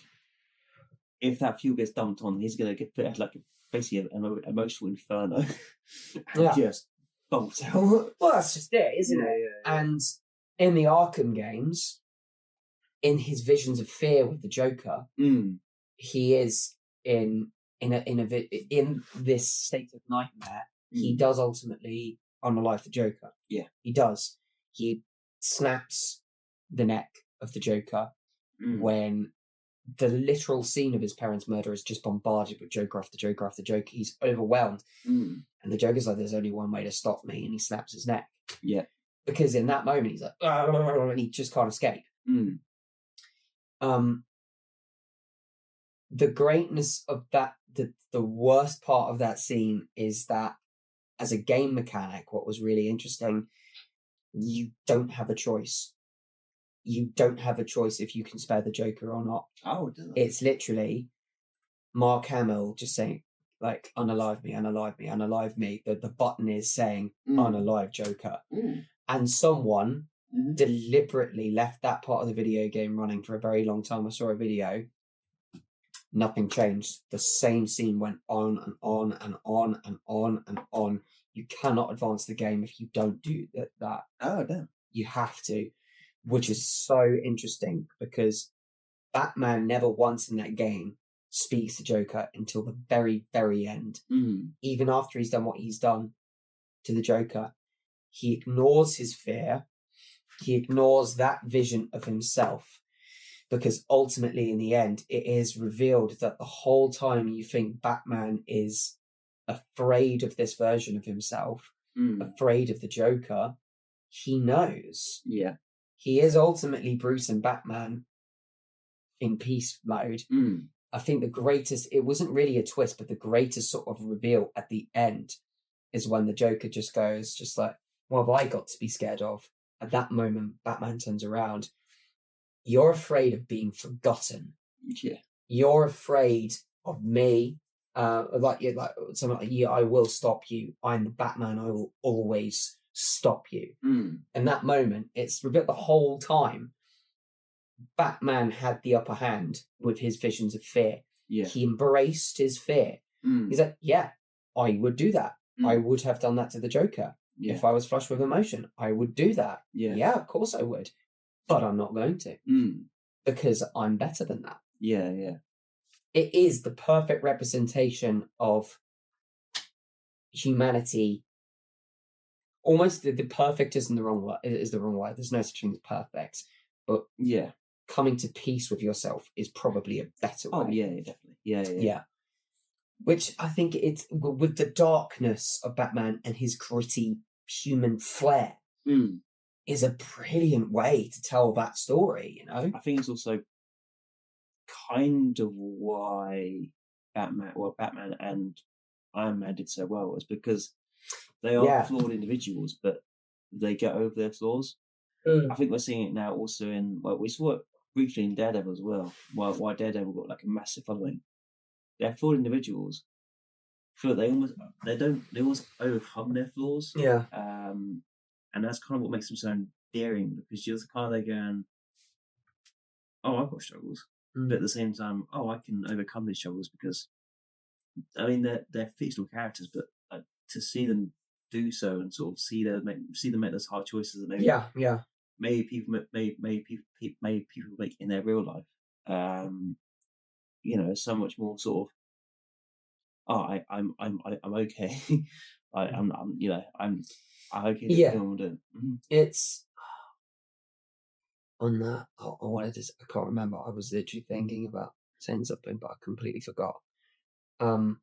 if that fuel gets dumped on, he's going to get put like basically an emotional inferno. Just bolt out. Well, that's just it, isn't it? Yeah. And in the Arkham games, in his visions of fear with the Joker, he is in this state of nightmare. He does ultimately unalive the Joker. Yeah, he does. He snaps the neck of the Joker when the literal scene of his parents' murder is just bombarded with Joker after Joker after Joker. He's overwhelmed, and the Joker's like, "There's only one way to stop me," and he snaps his neck. Yeah, because in that moment he's like, and he just can't escape. The greatness of that, the worst part of that scene is that as a game mechanic, what was really interesting, you don't have a choice. You don't have a choice if you can spare the Joker or not. Oh, it's literally Mark Hamill just saying, like, unalive me, unalive me, unalive me. The button is saying, unalive Joker. And someone deliberately left that part of the video game running for a very long time. I saw a video. Nothing changed. The same scene went on and on and on and on and on. You cannot advance the game if you don't do that. Oh, damn. You have to, which is so interesting because Batman never once in that game speaks to Joker until the very, very end. Even after he's done what he's done to the Joker, he ignores his fear. He ignores that vision of himself because ultimately, in the end, it is revealed that the whole time you think Batman is afraid of this version of himself, afraid of the Joker, he knows. Yeah. He is ultimately Bruce and Batman in peace mode. I think it wasn't really a twist, but the greatest sort of reveal at the end is when the Joker just goes, just like, what have I got to be scared of? At that moment, Batman turns around. You're afraid of being forgotten. Yeah. You're afraid of me. Like something like, yeah, I will stop you. I'm the Batman. I will always stop you. In that moment, it's revealed the whole time. Batman had the upper hand with his visions of fear. Yeah. He embraced his fear. He's like, yeah, I would do that. I would have done that to the Joker. Yeah. If I was flushed with emotion, I would do that. Yeah. Of course I would. But I'm not going to. Because I'm better than that. Yeah. It is the perfect representation of humanity. Almost the perfect isn't the wrong word. It is the wrong word. There's no such thing as perfect. But coming to peace with yourself is probably a better way. Oh, yeah, definitely. Yeah. Which I think it's with the darkness of Batman and his gritty human flair is a brilliant way to tell that story, you know? I think it's also kind of why Batman and Iron Man did so well was because they are flawed individuals, but they get over their flaws. I think we're seeing it now also in, we saw it briefly in Daredevil as well, why Daredevil got like a massive following. They're flawed individuals. I feel like they always overcome their flaws. Yeah. And that's kind of what makes them so endearing because you're kind of like going, oh, I've got struggles. But at the same time, oh, I can overcome these struggles because, I mean, they're fictional characters, but to see them do so and sort of see them make those hard choices that maybe people make in their real life, so much more sort of, I'm okay. I'm okay to do what I'm doing. It's on that. I wanted to. I can't remember. I was literally thinking about saying something, but I completely forgot. Oh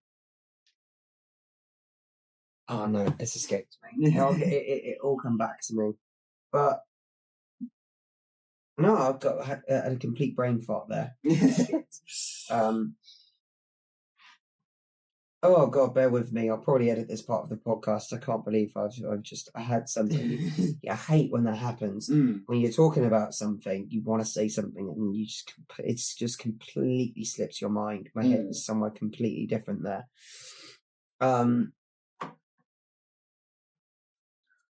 no, it's escaped me. It all come back to me, but no, I had a complete brain fart there. Oh God, bear with me. I'll probably edit this part of the podcast. I can't believe I had something. I hate when that happens. When you're talking about something, you want to say something, and it's just completely slips your mind. My head is somewhere completely different there.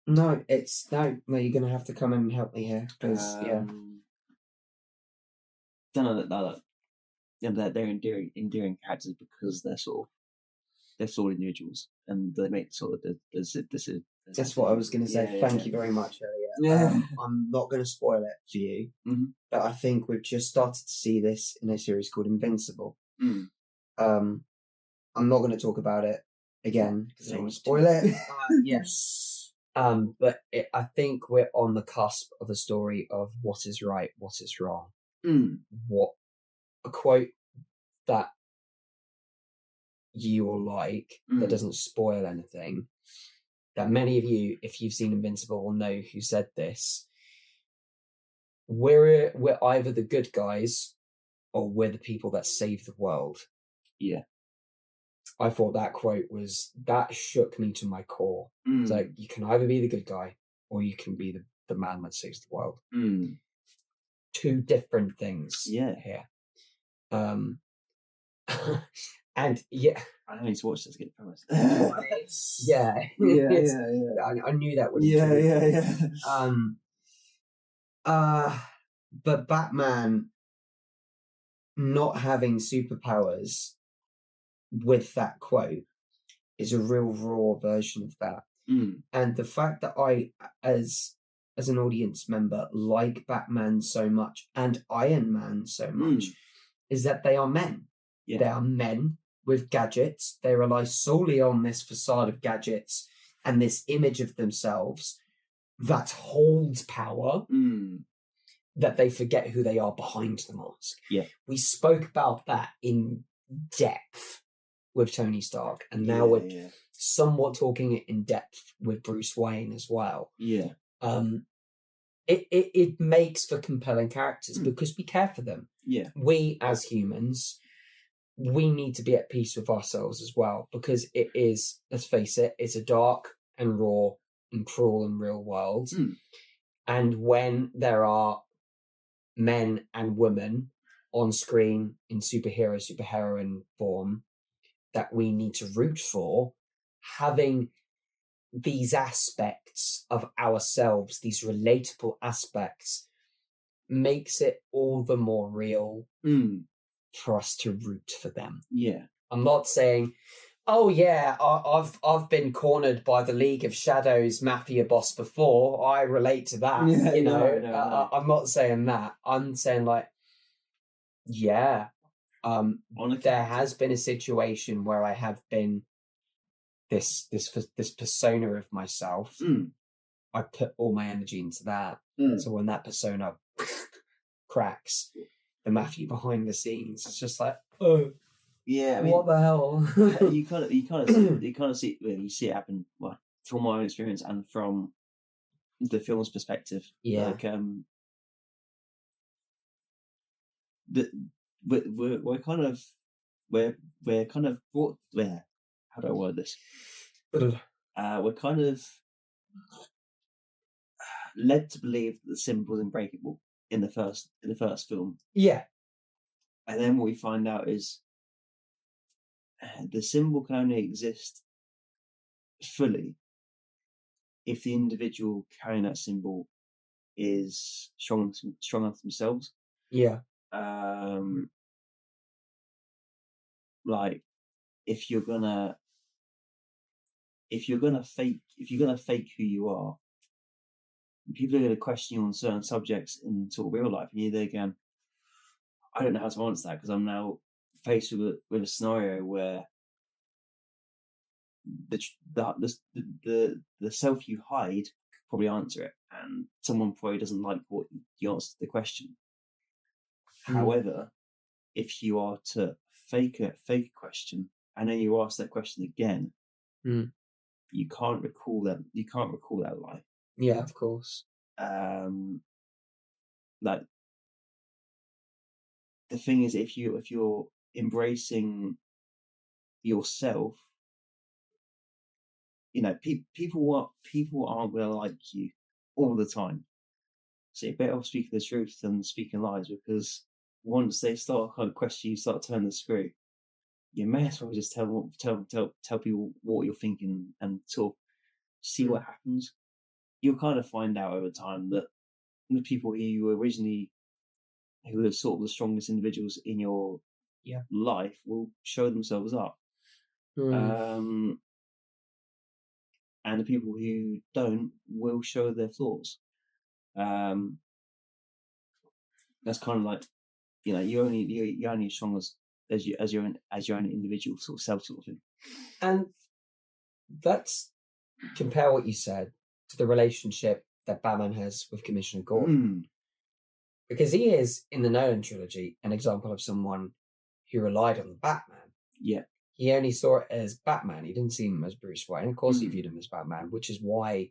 No, you're gonna have to come in and help me here because they're endearing characters because they're flawed individuals and they make sort of this. That's what I was going to say. Thank you very much, Elliot. I'm not going to spoil it for you, but I think we've just started to see this in a series called Invincible. I'm not going to talk about it again because I don't want to spoil it. Yes. But I think we're on the cusp of a story of what is right, what is wrong. What a quote that you will like that doesn't spoil anything. That many of you, if you've seen Invincible, will know who said this. We're either the good guys or we're the people that save the world. Yeah. I thought that quote that shook me to my core. It's like, you can either be the good guy or you can be the man that saves the world. Two different things here. And yeah, I need to watch this. Get promised. yeah, I knew that would. But Batman not having superpowers with that quote is a real raw version of that. And the fact that I, as an audience member, like Batman so much and Iron Man so much is that they are men. They are men with gadgets. They rely solely on this facade of gadgets and this image of themselves that holds power, that they forget who they are behind the mask. We spoke about that in depth with Tony Stark, and now we're somewhat talking it in depth with Bruce Wayne as well. It makes for compelling characters because we care for them. We as humans, we need to be at peace with ourselves as well, because it is, let's face it, it's a dark and raw and cruel and real world. And when there are men and women on screen in superheroine form that we need to root for, having these aspects of ourselves, these relatable aspects, makes it all the more real for us to root for them. I'm not saying, oh yeah, I've been cornered by the League of Shadows mafia boss before, I relate to that. No. I'm not saying that. I'm saying like, there has been a situation where I have been this persona of myself. I put all my energy into that. So when that persona cracks, the Matthew behind the scenes, it's just like, oh, I mean, what the hell? you kind of see it happen. Well, from my own experience and from the film's perspective, like we're kind of brought there. How do I word this? We're kind of led to believe that the symbol was unbreakable in the first film. And then what we find out is the symbol can only exist fully if the individual carrying that symbol is strong enough themselves. Like if you're gonna fake who you are, people are going to question you on certain subjects in sort of real life, and you're there going, I don't know how to answer that because I'm now faced with a scenario where the self you hide could probably answer it, and someone probably doesn't like what the answer to the question. However, if you are to fake a question and then you ask that question again, you can't recall that lie. Yeah, of course. Like the thing is, if you're embracing yourself, people aren't going to like you all the time. So you're better off speaking the truth than speaking lies, because once they start kind of questioning you, start turning the screw, you may as well just tell people what you're thinking and sort of see what happens. You'll kind of find out over time that the people who are sort of the strongest individuals in your life will show themselves up. And the people who don't will show their flaws. That's kind of like, you're only as strong as your own individual sort of self sort of thing. And let's compare what you said to the relationship that Batman has with Commissioner Gordon. Because he is, in the Nolan trilogy, an example of someone who relied on the Batman. He only saw it as Batman. He didn't see him as Bruce Wayne. Of course, he viewed him as Batman, which is why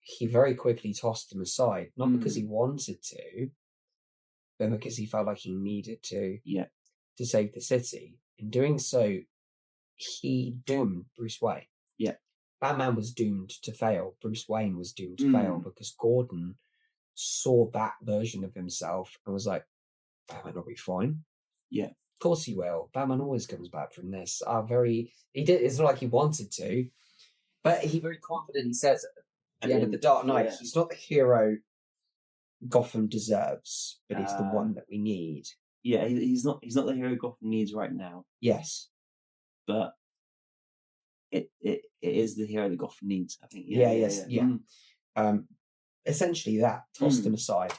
he very quickly tossed him aside. Not because he wanted to, but because he felt like he needed to save the city. In doing so, he doomed Bruce Wayne. Batman was doomed to fail. Bruce Wayne was doomed to fail because Gordon saw that version of himself and was like, Batman will be fine. Of course he will. Batman always comes back from this. He did. It's not like he wanted to, but he very confidently says at the end of the Dark Knight, he's not the hero Gotham deserves, but he's the one that we need. Yeah, he's not the hero Gotham needs right now. Yes, but it is the hero that Gotham needs. I think. Essentially, that tossed him aside.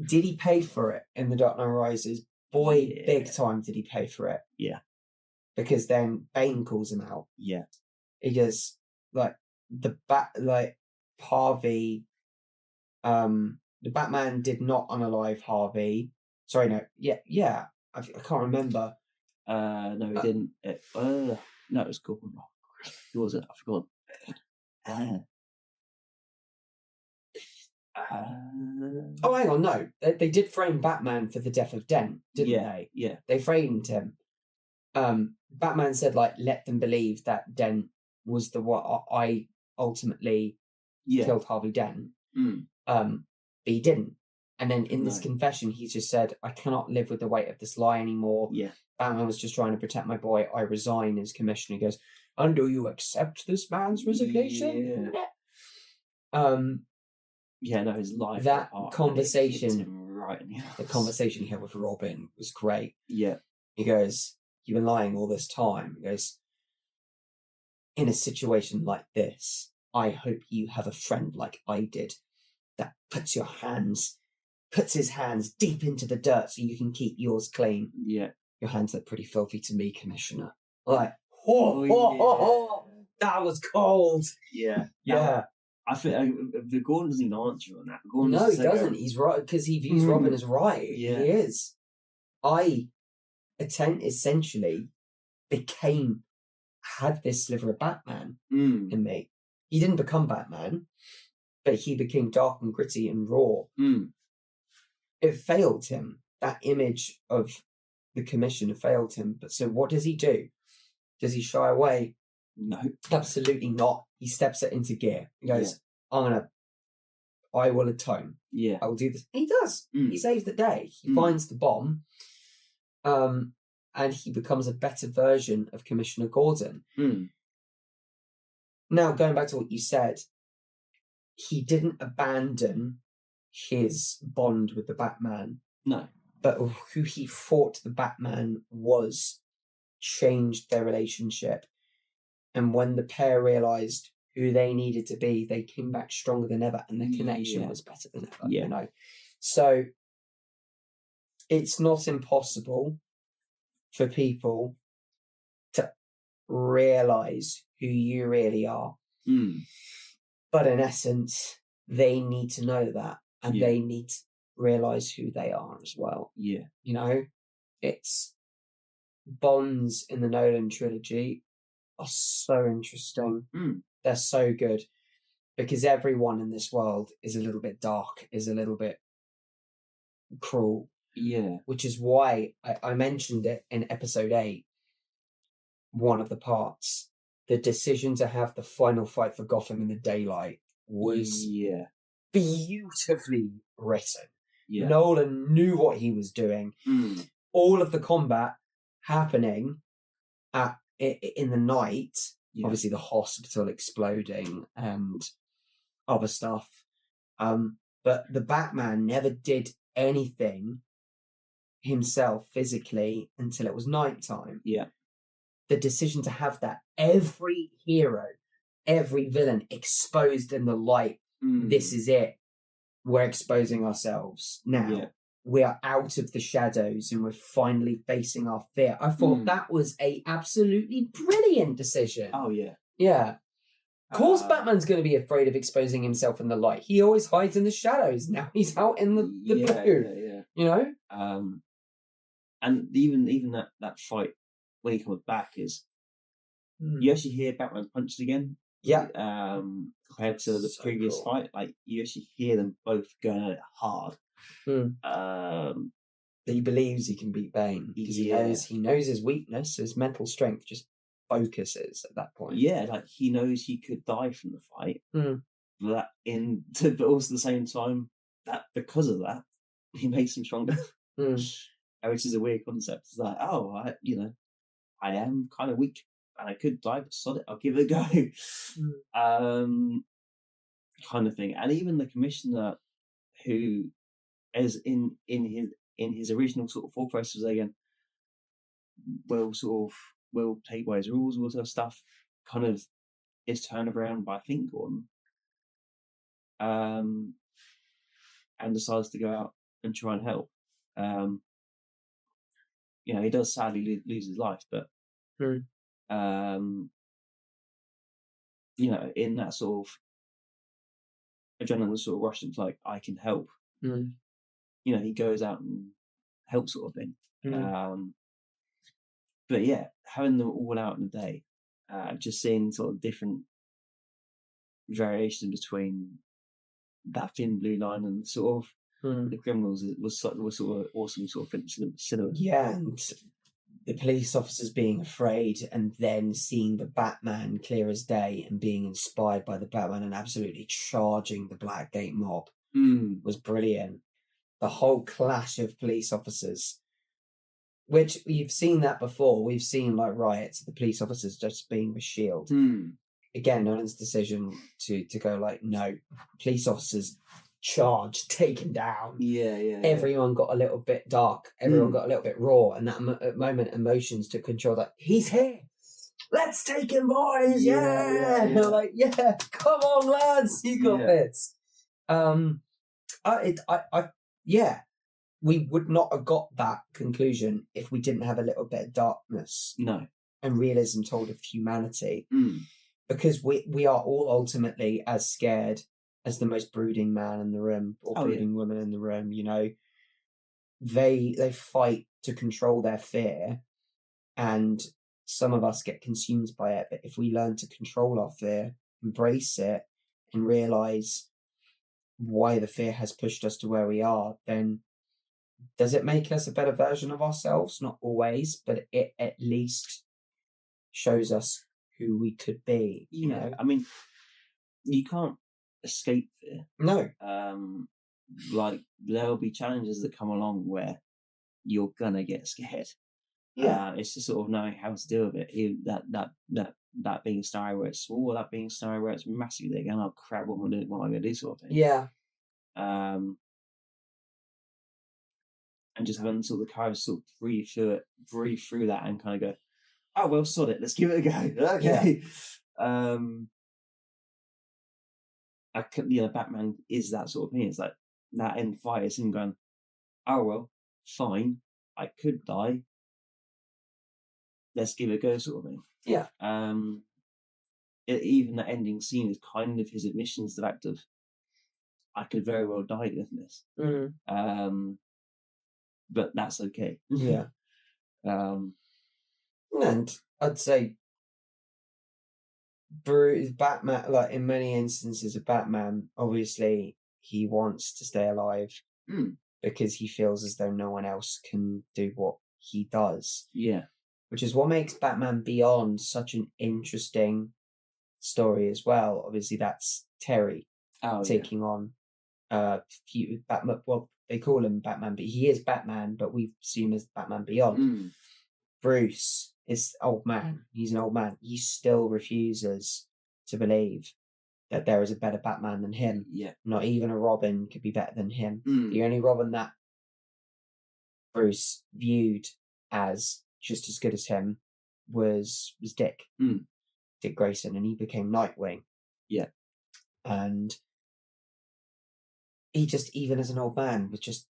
Did he pay for it in The Dark Knight Rises? Boy, big time did he pay for it. Yeah. Because then Bane calls him out. Yeah. He goes, Harvey, the Batman did not unalive Harvey. Sorry, no. Yeah. I can't remember. No, he didn't. No, it was cool. Who was it? I forgot. Oh, hang on, no. They did frame Batman for the death of Dent, didn't they? Yeah. They framed him. Batman said, let them believe that Dent was the what I ultimately killed Harvey Dent. But he didn't. And then in this confession, he just said, I cannot live with the weight of this lie anymore. Yeah. Batman was just trying to protect my boy. I resign as commissioner. He goes, and do you accept this man's resignation? Yeah. His life. That conversation, right in the conversation he had with Robin was great. Yeah. He goes, you've been lying all this time. He goes, in a situation like this, I hope you have a friend like I did that puts his hands deep into the dirt so you can keep yours clean. Yeah. Your hands look pretty filthy to me, Commissioner. That was cold. Yeah. Yeah. I think the Gordon doesn't even answer on that. No, he doesn't. He's right because he views Robin as right. Yeah. He is. Essentially had this sliver of Batman in me. He didn't become Batman, but he became dark and gritty and raw. It failed him. That image of the Commissioner failed him. But so what does he do? Does he shy away? No. Absolutely not. He steps it into gear. He goes, I will atone. Yeah. I will do this. And he does. He saves the day. He finds the bomb. And he becomes a better version of Commissioner Gordon. Now, going back to what you said, he didn't abandon his bond with the Batman. No. But who he thought the Batman was changed their relationship. And when the pair realised who they needed to be, they came back stronger than ever, and their connection was better than ever. Yeah. You know? So it's not impossible for people to realise who you really are. But in essence, they need to know that, and they need to realise who they are as well. Yeah. You know, it's bonds in the Nolan trilogy are so interesting. They're so good because everyone in this world is a little bit dark, is a little bit cruel. Yeah. Which is why I mentioned it in episode 8, one of the parts. The decision to have the final fight for Gotham in the daylight was beautifully written. Yeah. Nolan knew what he was doing. All of the combat happening in the night, obviously the hospital exploding and other stuff. But the Batman never did anything himself physically until it was nighttime. Yeah. The decision to have that every hero, every villain exposed in the light. This is it. We're exposing ourselves now. Yeah. We are out of the shadows and we're finally facing our fear. I thought that was a absolutely brilliant decision. Oh yeah. Yeah. Of course Batman's going to be afraid of exposing himself in the light. He always hides in the shadows. Now he's out in the blue. Yeah. You know? And even that fight when he comes back is you actually hear Batman's punches again. Yeah. Compared to the previous fight, like you actually hear them both going at it hard. He believes he can beat Bane because he knows his weakness, his mental strength just focuses at that point. Yeah, like he knows he could die from the fight. But also at the same time that because of that, he makes him stronger. which is a weird concept. It's like, oh, I am kind of weak and I could die, but sod it, I'll give it a go. Kind of thing. And even the commissioner, who is in his original sort of thought process again, will take by his rules, all sort of stuff, kind of is turned around by, I think, Gordon, and decides to go out and try and help. He does sadly lose his life, but in that sort of adrenaline sort of rush, it's like, I can help. He goes out and helps, sort of thing. But yeah, having them all out in a day, just seeing sort of different variations between that thin blue line and sort of the criminals was sort of awesome sort of cinema. Yeah, and the police officers being afraid, and then seeing the Batman clear as day and being inspired by the Batman and absolutely charging the Blackgate mob was brilliant. The whole clash of police officers, which we've seen that before. We've seen like riots, the police officers just being the shield. Again, Nolan's decision to go like, no, police officers charged, taken down. Yeah. Everyone got a little bit dark. Everyone got a little bit raw, and that moment, emotions took control. Like, he's here. Let's take him, boys. Yeah. Like, yeah, come on, lads. You got bits. We would not have got that conclusion if we didn't have a little bit of darkness. No. And realism told of humanity. Because we are all ultimately as scared as the most brooding man in the room or brooding woman in the room. They fight to control their fear, and some of us get consumed by it. But if we learn to control our fear, embrace it, and realize why the fear has pushed us to where we are, then does it make us a better version of ourselves? Not always, but it at least shows us who we could be. I mean, you can't escape fear. No. Like, there'll be challenges that come along where you're gonna get scared. It's just sort of knowing how to deal with it. That being a scenario where it's small, that being a scenario where it's massive, they're going, oh crap, what am I gonna do, sort of thing. And just having sort of the courage to sort of breathe through that and kind of go, oh well, sod it, let's give it a go. Okay. Batman is that sort of thing. It's like that end fight is him going, oh well, fine, I could die, let's give it a go, sort of thing. Even the ending scene is kind of his admission to the fact of, I could very well die in this. But that's okay. And I'd say Batman, like in many instances of Batman, obviously he wants to stay alive because he feels as though no one else can do what he does. Which is what makes Batman Beyond such an interesting story as well. Obviously, that's Terry taking on Batman. Well, they call him Batman, but he is Batman, but we see him as Batman Beyond. Bruce is old man. He's an old man. He still refuses to believe that there is a better Batman than him. Not even a Robin could be better than him. The only Robin that Bruce viewed as just as good as him was Dick. Dick Grayson, and he became Nightwing. And he just, even as an old man, was just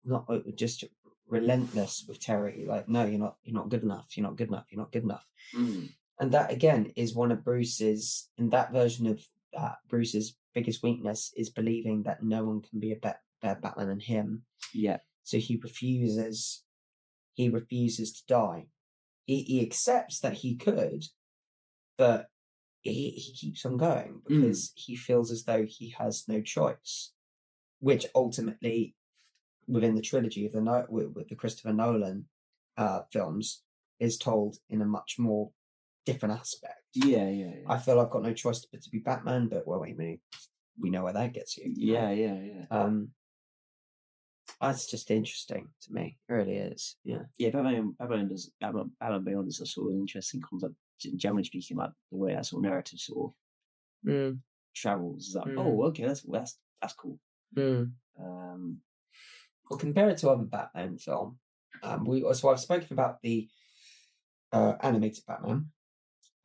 relentless with Terry. Like, no, you're not good enough. You're not good enough. You're not good enough. And that again is one of Bruce's, and that version of Bruce's biggest weakness is believing that no one can be a better Batman than him. So he refuses to die. He accepts that he could, but he keeps on going because he feels as though he has no choice, which ultimately, within the trilogy of with the Christopher Nolan films, is told in a much more different aspect. I feel I've got no choice but to be Batman, but well, wait a minute, we know where that gets you. That's just interesting to me. It really is. Yeah. Yeah, Batman Beyond is a sort of interesting concept. Generally speaking, like the way that sort of narrative sort of travels. Is like, oh, okay, that's cool. Well, compared to other Batman film, I've spoken about the animated Batman,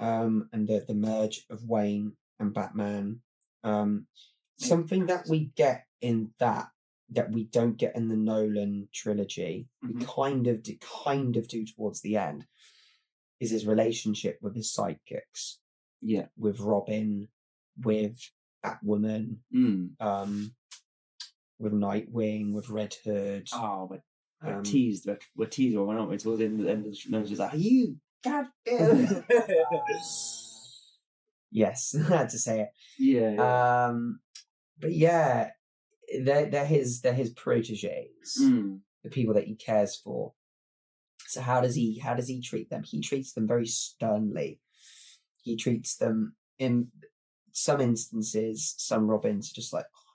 and the merge of Wayne and Batman. Something that we get in that we don't get in the Nolan trilogy, we kind of do towards the end, is his relationship with his sidekicks. Yeah, with Robin, with Batwoman, with Nightwing, with Red Hood. Oh, but we're teased one, aren't we? Towards the end of the show, just like, you goddamn. Yes, I had to say it. Yeah. But yeah, they're his proteges, the people that he cares for. So how does he treat them? He treats them very sternly. He treats them, in some instances, some Robins are just like, oh,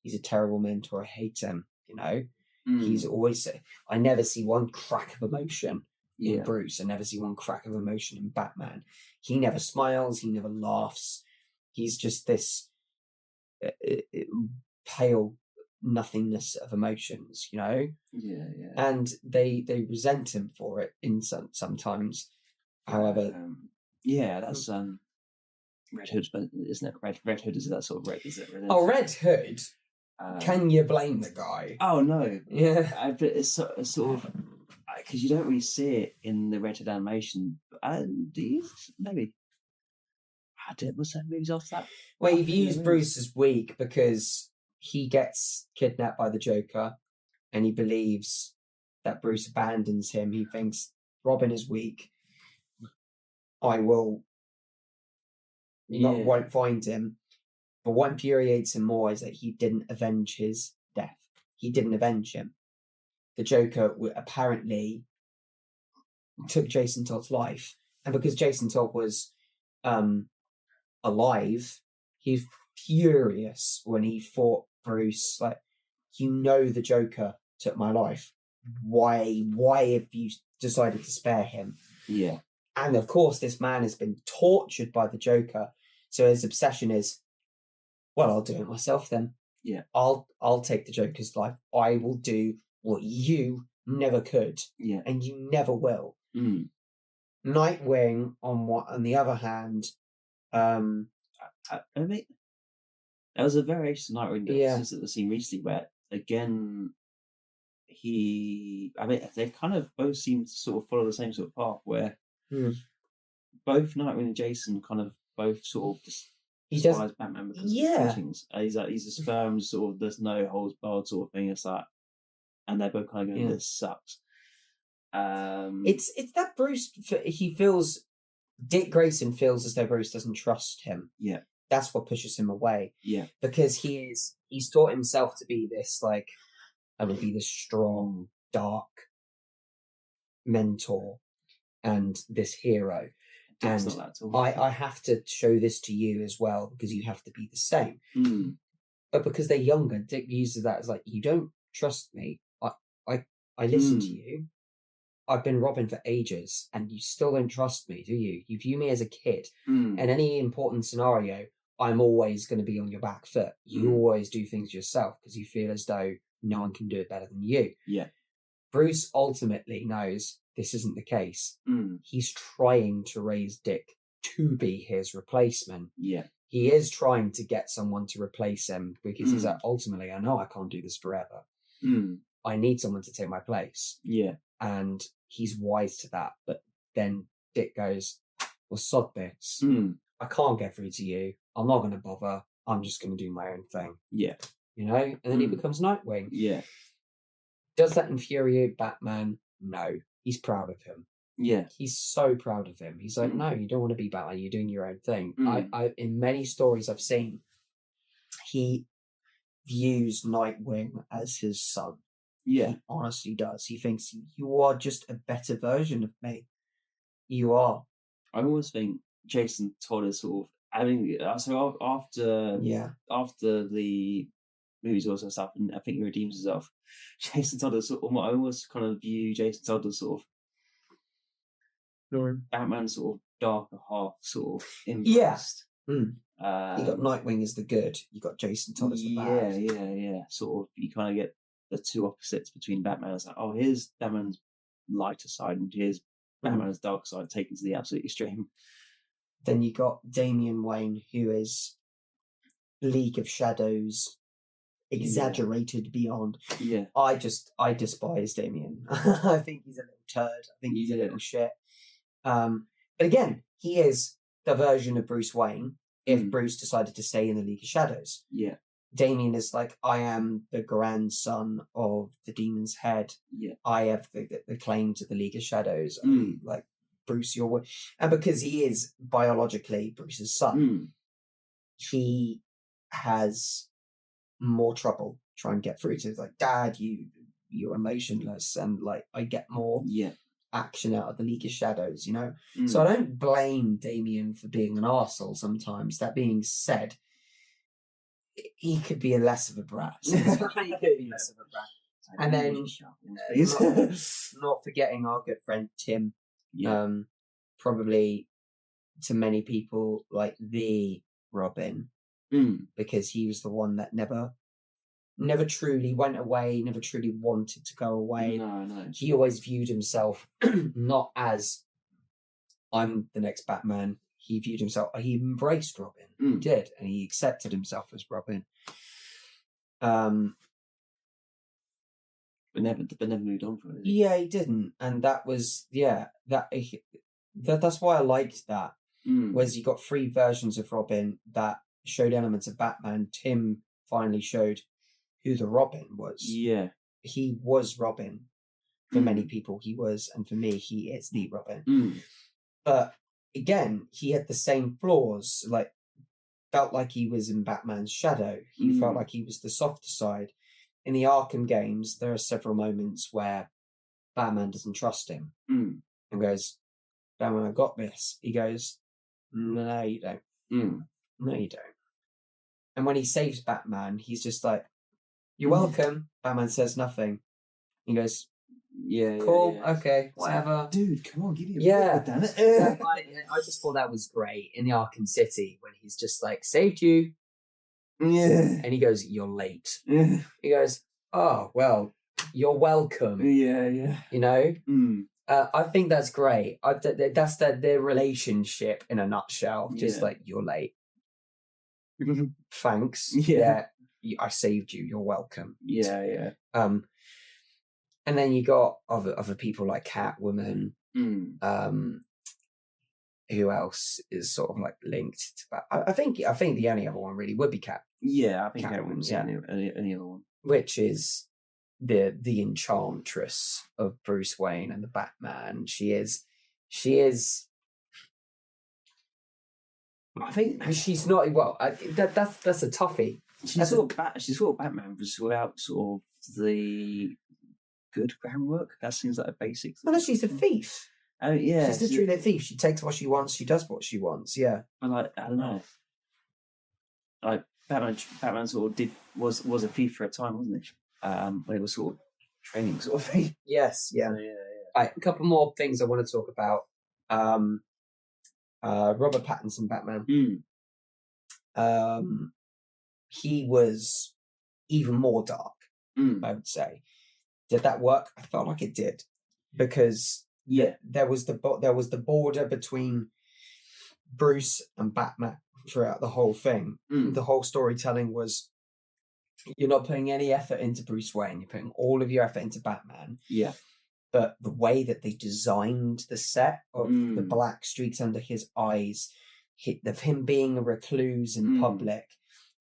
he's a terrible mentor, I hate him, you know? He's always, I never see one crack of emotion in Bruce. I never see one crack of emotion in Batman. He never smiles, he never laughs. He's just this pale nothingness of emotions, you know? Yeah. And they resent him for it sometimes. However, that's Red Hood, isn't it? Red Hood is that sort of red, is it? Oh, Red Hood. Can you blame the guy? Oh no, yeah. But it's sort of because you don't really see it in the Red Hood animation. Do you? Maybe. Was there movies off that? Well, he views Bruce as weak because he gets kidnapped by the Joker, and he believes that Bruce abandons him. He thinks Robin is weak. I won't find him. But what infuriates him more is that he didn't avenge his death. He didn't avenge him. The Joker apparently took Jason Todd's life. And because Jason Todd was alive, he's furious when he fought Bruce. Like, the Joker took my life. Why have you decided to spare him? Yeah. And of course, this man has been tortured by the Joker. So his obsession is, well, I'll do it myself then. Yeah. I'll take the Joker's life. I will do what you never could. Yeah. And you never will. Nightwing, on the other hand, I mean, there was a variation of Nightwing that I've seen recently where, again, they kind of both seem to sort of follow the same sort of path where both Nightwing and Jason kind of both sort of just despise Batman because of his teachings. He's this firm sort of there's no holds barred sort of thing. It's like, and they're both kind of going, this sucks. It's that Bruce, he feels, Dick Grayson feels as though Bruce doesn't trust him. Yeah. That's what pushes him away. Yeah. Because he's taught himself to be this, like, I would be this strong, dark mentor and this hero. And I have to show this to you as well because you have to be the same. But because they're younger, Dick uses that as like, you don't trust me. I listen to you. I've been Robin for ages and you still don't trust me, do you? You view me as a kid. In any important scenario, I'm always going to be on your back foot. You always do things yourself because you feel as though no one can do it better than you. Yeah. Bruce ultimately knows this isn't the case. He's trying to raise Dick to be his replacement. Yeah. He is trying to get someone to replace him because he's like, ultimately, I know I can't do this forever. I need someone to take my place. Yeah. And he's wise to that. But then Dick goes, well, sod this. I can't get through to you. I'm not going to bother. I'm just going to do my own thing. Yeah. You know? And then he becomes Nightwing. Yeah. Does that infuriate Batman? No. He's proud of him. Yeah. He's so proud of him. He's like, no, you don't want to be Batman. You're doing your own thing. I in many stories I've seen, he views Nightwing as his son. Yeah. He honestly does. He thinks, you are just a better version of me. You are. I always think Jason Todd is sort of, I mean, so after the movies also stuff, and I think he redeems himself. Jason Todd is sort of, I always kind of view Jason Todd as sort of Batman sort of darker half sort of impressed. You got Nightwing as the good, you got Jason Todd as the bad. Yeah. Sort of, you kind of get the two opposites between Batman. It's like, oh, here's Batman's lighter side, and here's Batman's dark side taken to the absolute extreme. Then you got Damian Wayne, who is League of Shadows exaggerated beyond. Yeah. I despise Damian. I think he's a little turd. I think he's a little shit. But again, he is the version of Bruce Wayne if Bruce decided to stay in the League of Shadows. Yeah. Damien is like, I am the grandson of the Demon's Head. Yeah. I have the claim to the League of Shadows. Like, Bruce, and because he is biologically Bruce's son, he has more trouble trying to get through to like, Dad, you're emotionless, and like I get more action out of the League of Shadows, you know? So I don't blame Damien for being an arsehole sometimes. That being said, he could be less of a brat. And then not forgetting our good friend Tim. Probably to many people like the Robin, because he was the one that never truly went away, never truly wanted to go away. No. He always viewed himself not as I'm the next Batman. He viewed himself, he embraced Robin. He did, and he accepted himself as Robin. But never moved on from it. Yeah, he didn't, and that was that's why I liked that. Whereas you got 3 versions of Robin that showed elements of Batman. Tim finally showed who the Robin was. Yeah, he was Robin. For many people, he was, and for me, he is the Robin. But again, he had the same flaws. Like, felt like he was in Batman's shadow. He felt like he was the softer side. In the Arkham games, there are several moments where Batman doesn't trust him and goes, Batman, I got this. He goes, no, you don't. No, you don't. And when he saves Batman, he's just like, you're welcome. Batman says nothing. He goes, cool, okay, whatever. Dude, come on, give me a break, damn it. I just thought that was great in the Arkham City when he's just like, saved you. Yeah. And he goes, you're late. He goes, oh, well, you're welcome. Yeah. You know? I think that's great. That's their relationship in a nutshell. Just like, you're late. Thanks. Yeah. I saved you. You're welcome. Yeah. And then you got other people like Catwoman. Who else is sort of like linked to that? I think the only other one really would be Cat. Yeah, I think Catwoman's any other one. Which is the enchantress of Bruce Wayne and the Batman. She is. I think she's not. Well, that's a toughie. She's sort of Batman, but without sort of the good groundwork. That seems like a basic. Well, no, she's a thief. Oh yeah, she's literally a thief. She takes what she wants. She does what she wants. Yeah. But like, I don't know. Like Batman sort of was a thief for a time, wasn't he? When it was sort of training sort of thing. Yes. Yeah. Right, a couple more things I want to talk about. Robert Pattinson Batman. He was even more dark. I would say. Did that work? I felt like it did, because there was the border between Bruce and Batman throughout the whole thing. The whole storytelling was, you're not putting any effort into Bruce Wayne. You're putting all of your effort into Batman. Yeah. But the way that they designed the set of the black streaks under his eyes, of him being a recluse in public,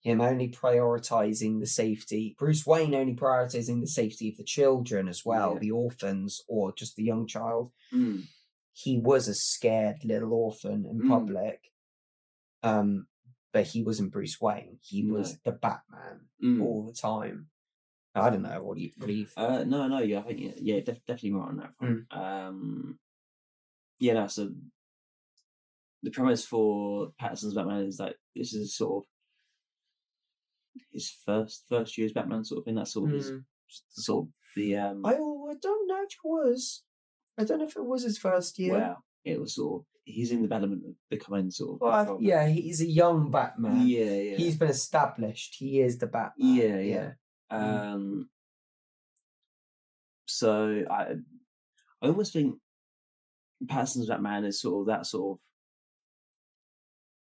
him only prioritizing the safety, Bruce Wayne only prioritizing the safety of the children as well, the orphans or just the young child. He was a scared little orphan in public, but he wasn't Bruce Wayne. He was the Batman all the time. I don't know. What do you? No. Yeah, I think definitely right on that front. So the premise for Pattinson's Batman is that this is sort of his first year as Batman, sort of in that sort of his sort of the. I don't know if it was. I don't know if it was his first year. Well, it was sort of he's in the development of becoming sort of. Well, yeah, he's a young Batman. Yeah. He's been established. He is the Batman. Yeah. So I almost think Pattinson's Batman is sort of that sort of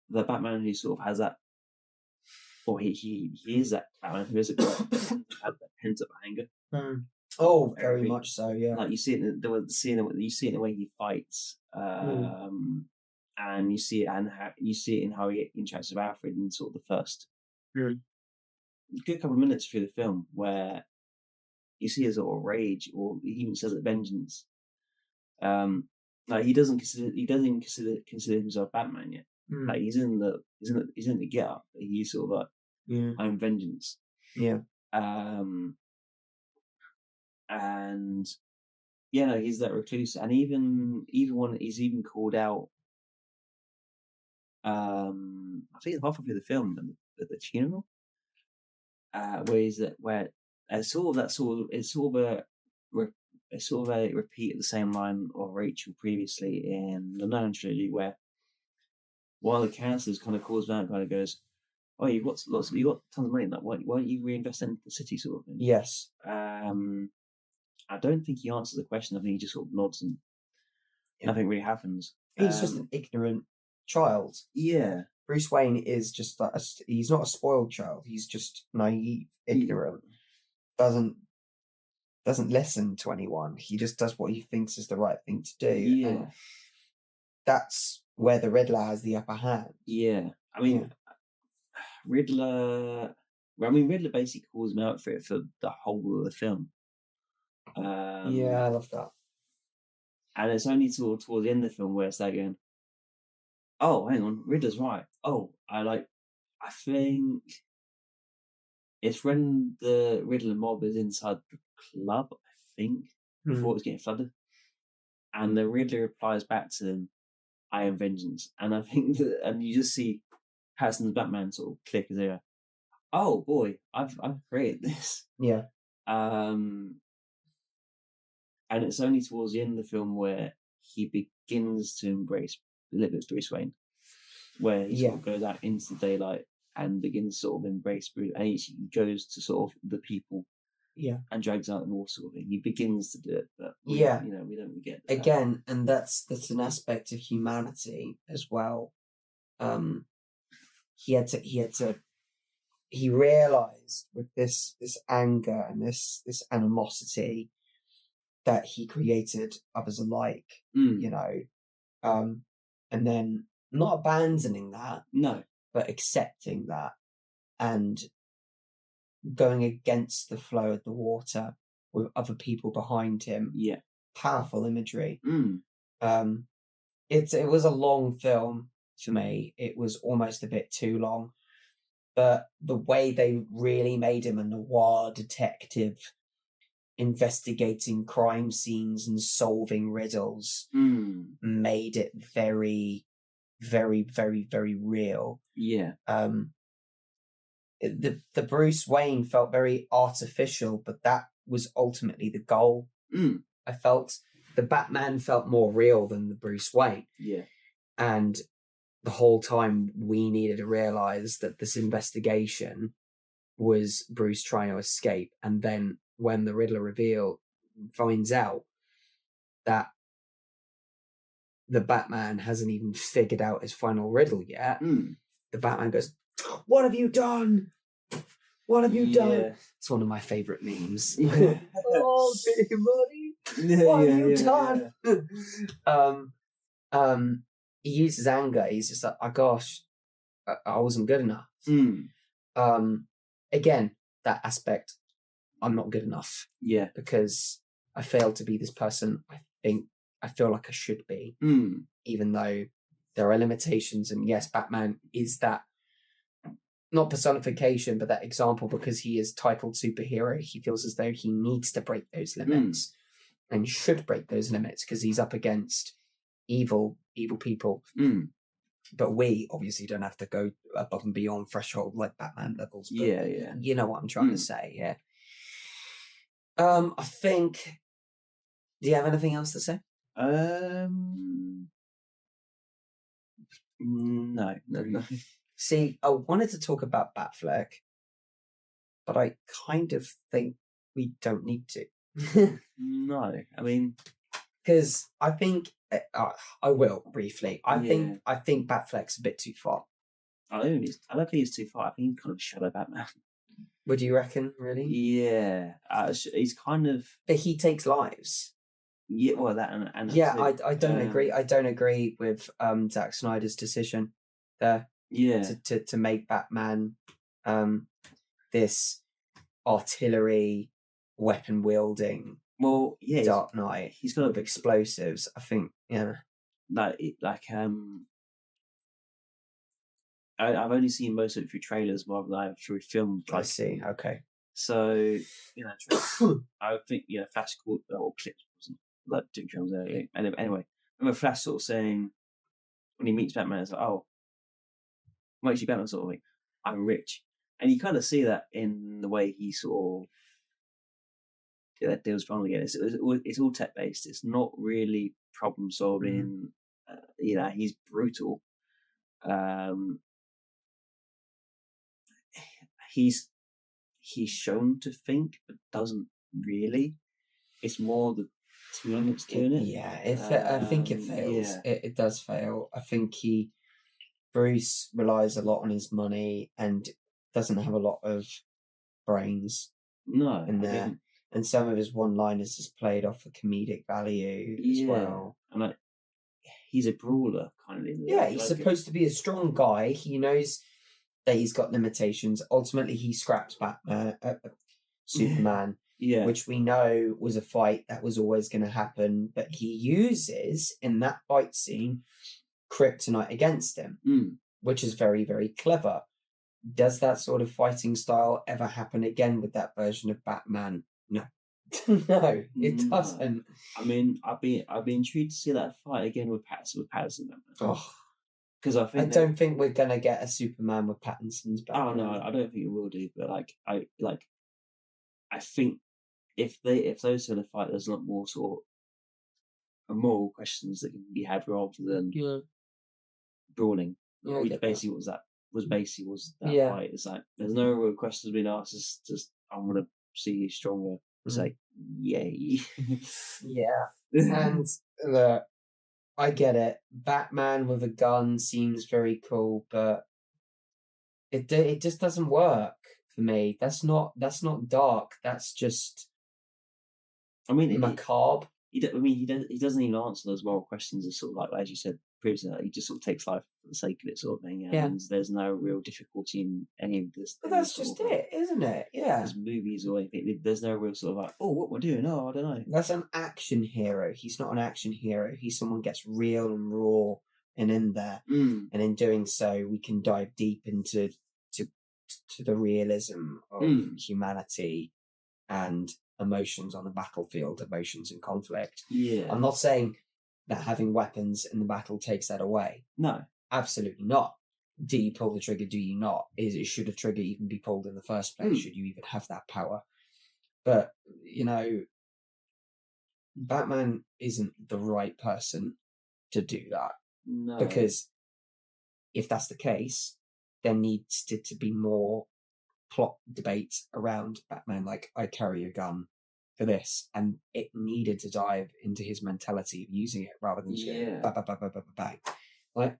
the Batman who sort of has that, or he is that Batman who is a has that pent up anger. Oh, very much so. Yeah, like you see it in the way he fights, and you see it in how he interacts with Alfred in sort of the first good couple of minutes through the film where you see his sort of rage, or he even says it vengeance. Like he doesn't consider himself Batman yet. Like he's in the get up. He's sort of like I'm vengeance. Yeah. And he's that recluse, and even when he's even called out. I think it's halfway through the film at the funeral, where it's sort of a repeat of the same line of Rachel previously in the Nolan trilogy, where one of the counselors kind of calls down, kind of goes, "Oh, you've got tons of money. Like, why don't you reinvest in the city?" Sort of thing. Yes. I don't think he answers the question. I think he just sort of nods and nothing really happens. He's just an ignorant child. Yeah. Bruce Wayne is just like he's not a spoiled child. He's just naive, ignorant. Doesn't listen to anyone. He just does what he thinks is the right thing to do. Yeah. And that's where the Riddler has the upper hand. Yeah. I mean, Riddler basically calls him out for it for the whole of the film. I love that. And it's only towards the end of the film where it's like going, oh, hang on, Riddler's right. Oh, I think it's when the Riddler mob is inside the club, I think, before it's getting flooded. And the Riddler replies back to them, I am vengeance. And I think and you just see Pattinson's Batman sort of click as they go, oh boy, I've created this. Yeah. And it's only towards the end of the film where he begins to embrace a little bit of Bruce Wayne, where he sort of goes out into the daylight and begins to sort of embrace Bruce, and he goes to sort of the people, and drags out the all sort of thing. He begins to do it, but we don't get that. Again, and that's an aspect of humanity as well. He realized with this anger and this animosity that he created others alike, and then not abandoning that, but accepting that and going against the flow of the water with other people behind him. Yeah. Powerful imagery. It was a long film for me. It was almost a bit too long, but the way they really made him a noir detective investigating crime scenes and solving riddles made it very, very, very, very real. Yeah. The Bruce Wayne felt very artificial, but that was ultimately the goal. I felt the Batman felt more real than the Bruce Wayne. Yeah. And the whole time we needed to realize that this investigation was Bruce trying to escape. And then when the Riddler finds out that the Batman hasn't even figured out his final riddle yet, the Batman goes, what have you done? What have you done? It's one of my favorite memes. Oh, big money. What have you done? He uses anger. He's just like, oh gosh, I wasn't good enough. Again, that aspect, I'm not good enough. Yeah. Because I failed to be this person I feel like I should be. Even though there are limitations. And yes, Batman is that, not personification, but that example, because he is titled superhero. He feels as though he needs to break those limits and should break those limits because he's up against evil people. but we obviously don't have to go above and beyond threshold like Batman levels. But Yeah. You know what I'm trying to say, yeah. I think. Do you have anything else to say? No. See, I wanted to talk about Batfleck, but I kind of think we don't need to. No, I mean, because I think I will briefly. I think Batfleck's a bit too far. I don't think he's too far. I think he's kind of shadow Batman. Would you reckon? Really? Yeah, he's kind of. But he takes lives. Yeah, well, that and yeah, I don't agree. I don't agree with Zack Snyder's decision there. Yeah, to make Batman this artillery weapon wielding. Well, yeah, Dark Knight. He's got explosives. I think, yeah. I've only seen most of it through trailers rather than through films. I see. Okay. So I think Flash called or clips like two films earlier. Anyway, I remember Flash sort of saying when he meets Batman, it's like, "Oh, what makes you Batman?" Sort of thing. I'm rich, and you kind of see that in the way he sort of. That deals wrong again. It's all tech based. It's not really problem solving. He's brutal. He's shown to think, but doesn't really. It's more the team that's doing it. Yeah, I think it fails. Yeah. It does fail. I think Bruce relies a lot on his money and doesn't have a lot of brains. No, in there. And some of his one-liners is played off for comedic value as well. And he's a brawler kind of. Yeah, he's supposed to be a strong guy. He knows that he's got limitations. Ultimately, he scraps Batman, Superman, which we know was a fight that was always going to happen. But he uses, in that fight scene, kryptonite against him, which is very, very clever. Does that sort of fighting style ever happen again with that version of Batman? No. No, it doesn't. I mean, I'd be intrigued to see that fight again with Pattinson. Because I don't think we're gonna get a Superman with Pattinson's Batman. Oh no, I don't think it will do. But I think if those sort of fight, there's a lot more sort of moral questions that can be had rather than brawling. Which basically was that fight. It's like there's no real questions being asked. It's just I'm gonna see you stronger. It's like yay. Yeah, and look, I get it. Batman with a gun seems very cool, but it just doesn't work for me. That's not dark. That's just. I mean, macabre. He doesn't even answer those moral questions. It's sort of like, as you said previously, he just sort of takes life for the sake of it, sort of thing. And there's no real difficulty in any of this. But that's just it, isn't it? Yeah. There's movies or anything. There's no real sort of like, oh, what we're doing? Oh, I don't know. That's an action hero. He's not an action hero. He's someone who gets real and raw and in there. And in doing so, we can dive deep into the realism of humanity and emotions on the battlefield, emotions and conflict. Yeah. I'm not saying that having weapons in the battle takes that away. No. Absolutely not. Do you pull the trigger? Do you not? Should a trigger even be pulled in the first place? Should you even have that power? But, Batman isn't the right person to do that. No. Because if that's the case, there needs to be more plot debate around Batman, like, I carry a gun for this, and it needed to dive into his mentality of using it rather than just going bang. Like,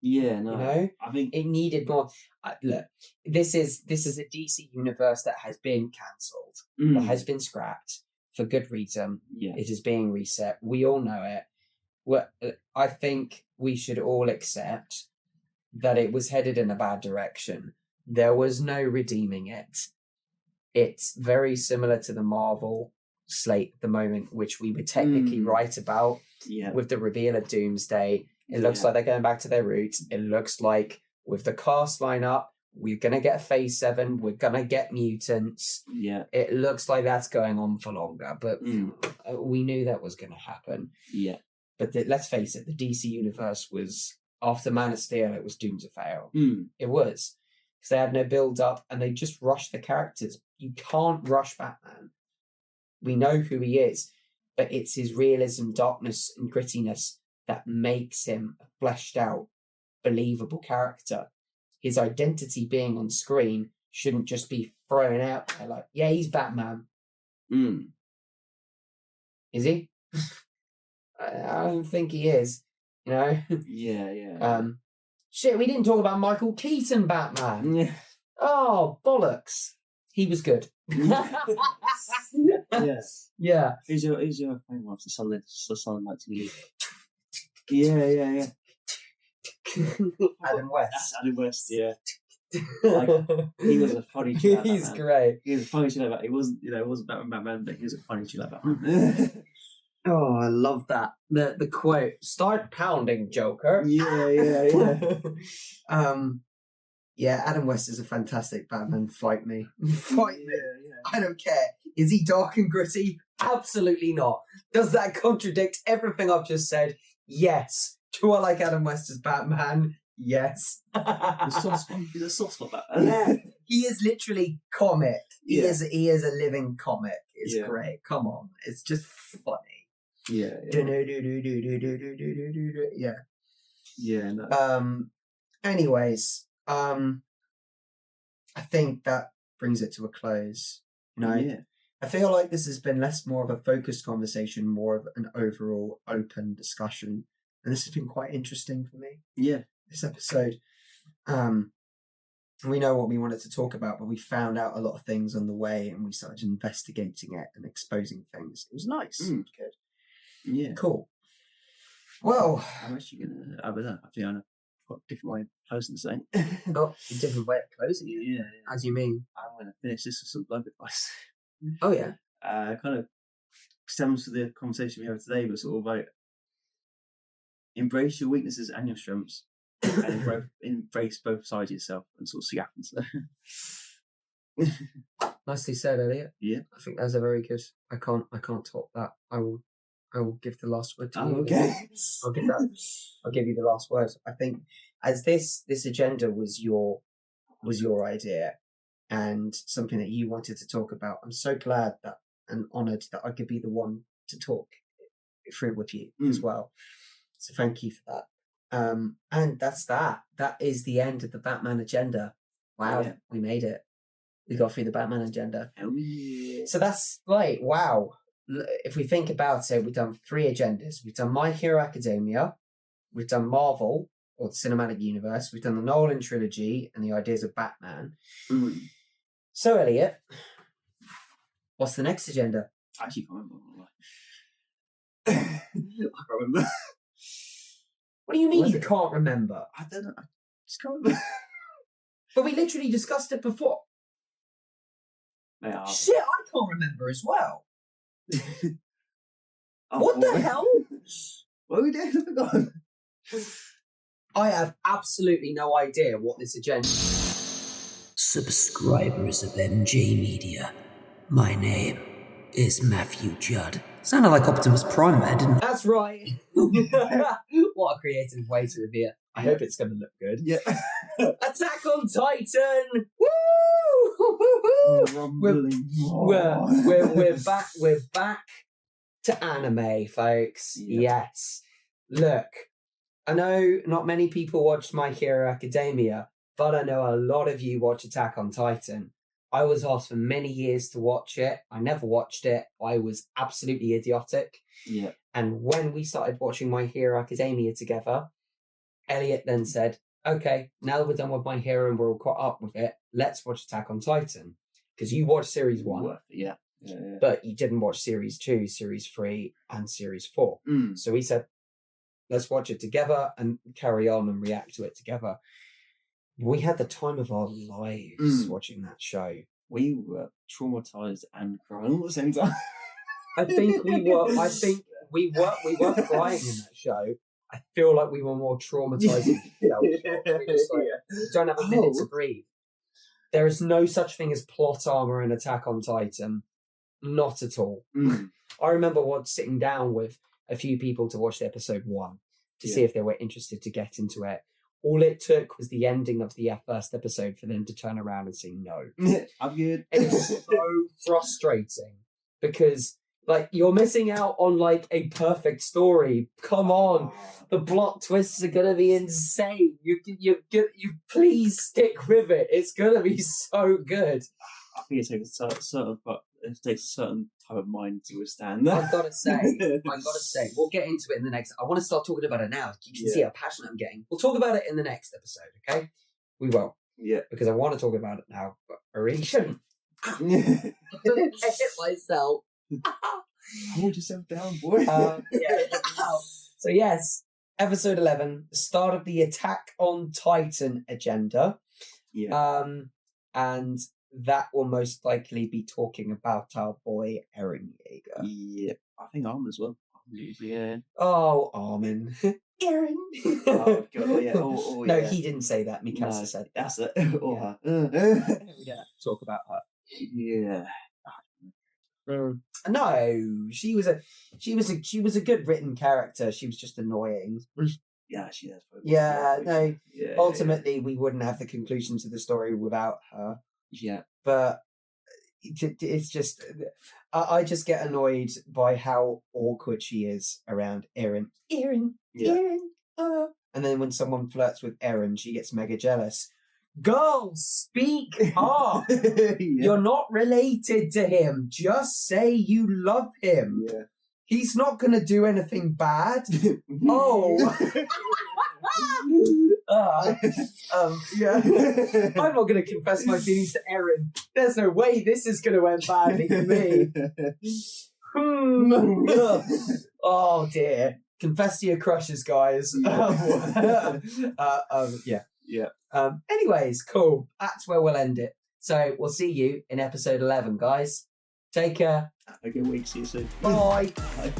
I think it needed more. Look, this is a DC universe that has been cancelled, that has been scrapped for good reason. It is being reset. We all know it. Well, I think we should all accept that it was headed in a bad direction. There was no redeeming it. It's very similar to the Marvel slate at the moment, which we were technically right about with the reveal of Doomsday. It looks like they're going back to their roots. It looks like with the cast lineup, we're going to get a Phase 7. We're going to get mutants. Yeah. It looks like that's going on for longer, but we knew that was going to happen. Yeah. But let's face it, the DC universe was after Man of Steel, it was doomed to fail. Mm. It was. Because they had no build-up and they just rushed the characters. You can't rush Batman. We know who he is, but it's his realism, darkness, and grittiness that makes him a fleshed-out, believable character. His identity being on screen shouldn't just be thrown out there like, yeah, he's Batman. Mm. Is he? I don't think he is. You know? Yeah. Shit, we didn't talk about Michael Keaton Batman. Yeah. Oh, bollocks. He was good. Yeah. Who's your favorite one? The Solid Night TV. Yeah. Adam West. That's Adam West, yeah. He was a funny chiller. He's great. He was a funny chiller. He wasn't, it wasn't Batman, but he was a funny chiller Batman. Oh, I love that. The quote, "Start pounding, Joker." Yeah. Yeah, Adam West is a fantastic Batman. Fight me. Fight me. I don't care. Is he dark and gritty? Absolutely not. Does that contradict everything I've just said? Yes. Do I like Adam West as Batman? Yes. He's a soft spot Batman. Yeah. He is literally comic. He Yeah. is a living comic. It's Yeah. great. Come on. It's just funny. Yeah. Yeah. Yeah. No. Anyways, I think that brings it to a close. You know, Yeah. I feel like this has been less more of a focused conversation, more of an overall open discussion, and this has been quite interesting for me. Yeah. This episode, we know what we wanted to talk about, but we found out a lot of things on the way, and we started investigating it and exposing things. It was nice. Mm. Good. Yeah. Cool. Well, I'm actually gonna. I don't know. I think I've got a different way of closing this thing. oh, a different way of closing it. Yeah. As you mean? I'm gonna finish this with some love advice. Oh yeah. Kind of stems to the conversation we had today, but sort of like embrace your weaknesses and your strengths, and embrace both sides of yourself, and sort of see what happens. Nicely said, Elliot. Yeah. I think that's a very good. I can't top that. I will give the last word to you. Okay. I'll give you the last word. I think as this agenda was your idea and something that you wanted to talk about, I'm so glad that and honoured that I could be the one to talk through with you as well. So thank you for that. And that's that. That is the end of the Batman agenda. Wow, Yeah. we made it. We got through the Batman agenda. Oh yeah. So that's like, wow. If we think about it, we've done 3 agendas. We've done My Hero Academia, we've done Marvel, or the cinematic universe, we've done the Nolan trilogy and the ideas of Batman. Mm. So, Elliot, what's the next agenda? I actually can't remember. I can't remember. What do you mean Was you it? can't remember? I don't know. I just can't remember. But we literally discussed it before. Yeah. Shit, I can't remember as well. Oh, What the boy. hell? What are we doing? I forgot. I have absolutely no idea what this agenda. Subscribers of MJ Media. My name is Matthew Judd. Sounded like Optimus Prime there, didn't it? That's right. What a creative way to review it. I hope it's going to look good. Yeah. Attack on Titan! Woo! Rumbling. We're back. We're back to anime, folks. Yeah. Yes. Look, I know not many people watched My Hero Academia, but I know a lot of you watch Attack on Titan. I was asked for many years to watch it. I never watched it. I was absolutely idiotic. Yeah. And when we started watching My Hero Academia together, Elliot then said, okay, now that we're done with My Hero and we're all caught up with it, let's watch Attack on Titan. Because you watched Series 1, Yeah. but you didn't watch Series 2, Series 3, and Series 4. Mm. So we said, let's watch it together and carry on and react to it together. We had the time of our lives watching that show. We were traumatized and crying all at the same time. I think we were crying in that show. I feel like we were more traumatized than we just like, we don't have a minute to breathe. There is no such thing as plot armor in Attack on Titan. Not at all. Mm. I remember sitting down with a few people to watch the episode 1. to see if they were interested to get into it. All it took was the ending of the first episode for them to turn around and say no. I'm good. It's so frustrating because like you're missing out on like a perfect story. Come on, the plot twists are gonna be insane. You please stick with it. It's gonna be so good. I think it takes a certain type of mind to withstand that. I've got to say, we'll get into it in the next. I want to start talking about it now. You can see how passionate I'm getting. We'll talk about it in the next episode, okay? We will. Yeah. Because I want to talk about it now, but I really shouldn't. I hit myself. Hold yourself down, boy. So yes, episode 11, the start of the Attack on Titan agenda. Yeah. And that will most likely be talking about our boy Eren Yeager. Yeah, I think Armin as well. Yeah. Oh, Armin. Eren. Oh, God, yeah. No, he didn't say that. Mikasa said that's it. Or her. We don't talk about her. Yeah. No, she was a good written character. She was just annoying. Yeah, she has. Yeah, no. Yeah, ultimately, we wouldn't have the conclusion to the story without her. Yeah. But it's just, I just get annoyed by how awkward she is around Eren. Eren. And then when someone flirts with Eren, she gets mega jealous. Girl, speak up. You're not related to him. Just say you love him. Yeah. He's not going to do anything bad. Yeah. I'm not going to confess my feelings to Eren. There's no way this is going to end badly for me. Oh dear. Confess to your crushes, guys. Yeah. Anyways, cool. That's where we'll end it. So we'll see you in episode 11, guys. Take care. Have a good week. See you soon. Bye. Bye.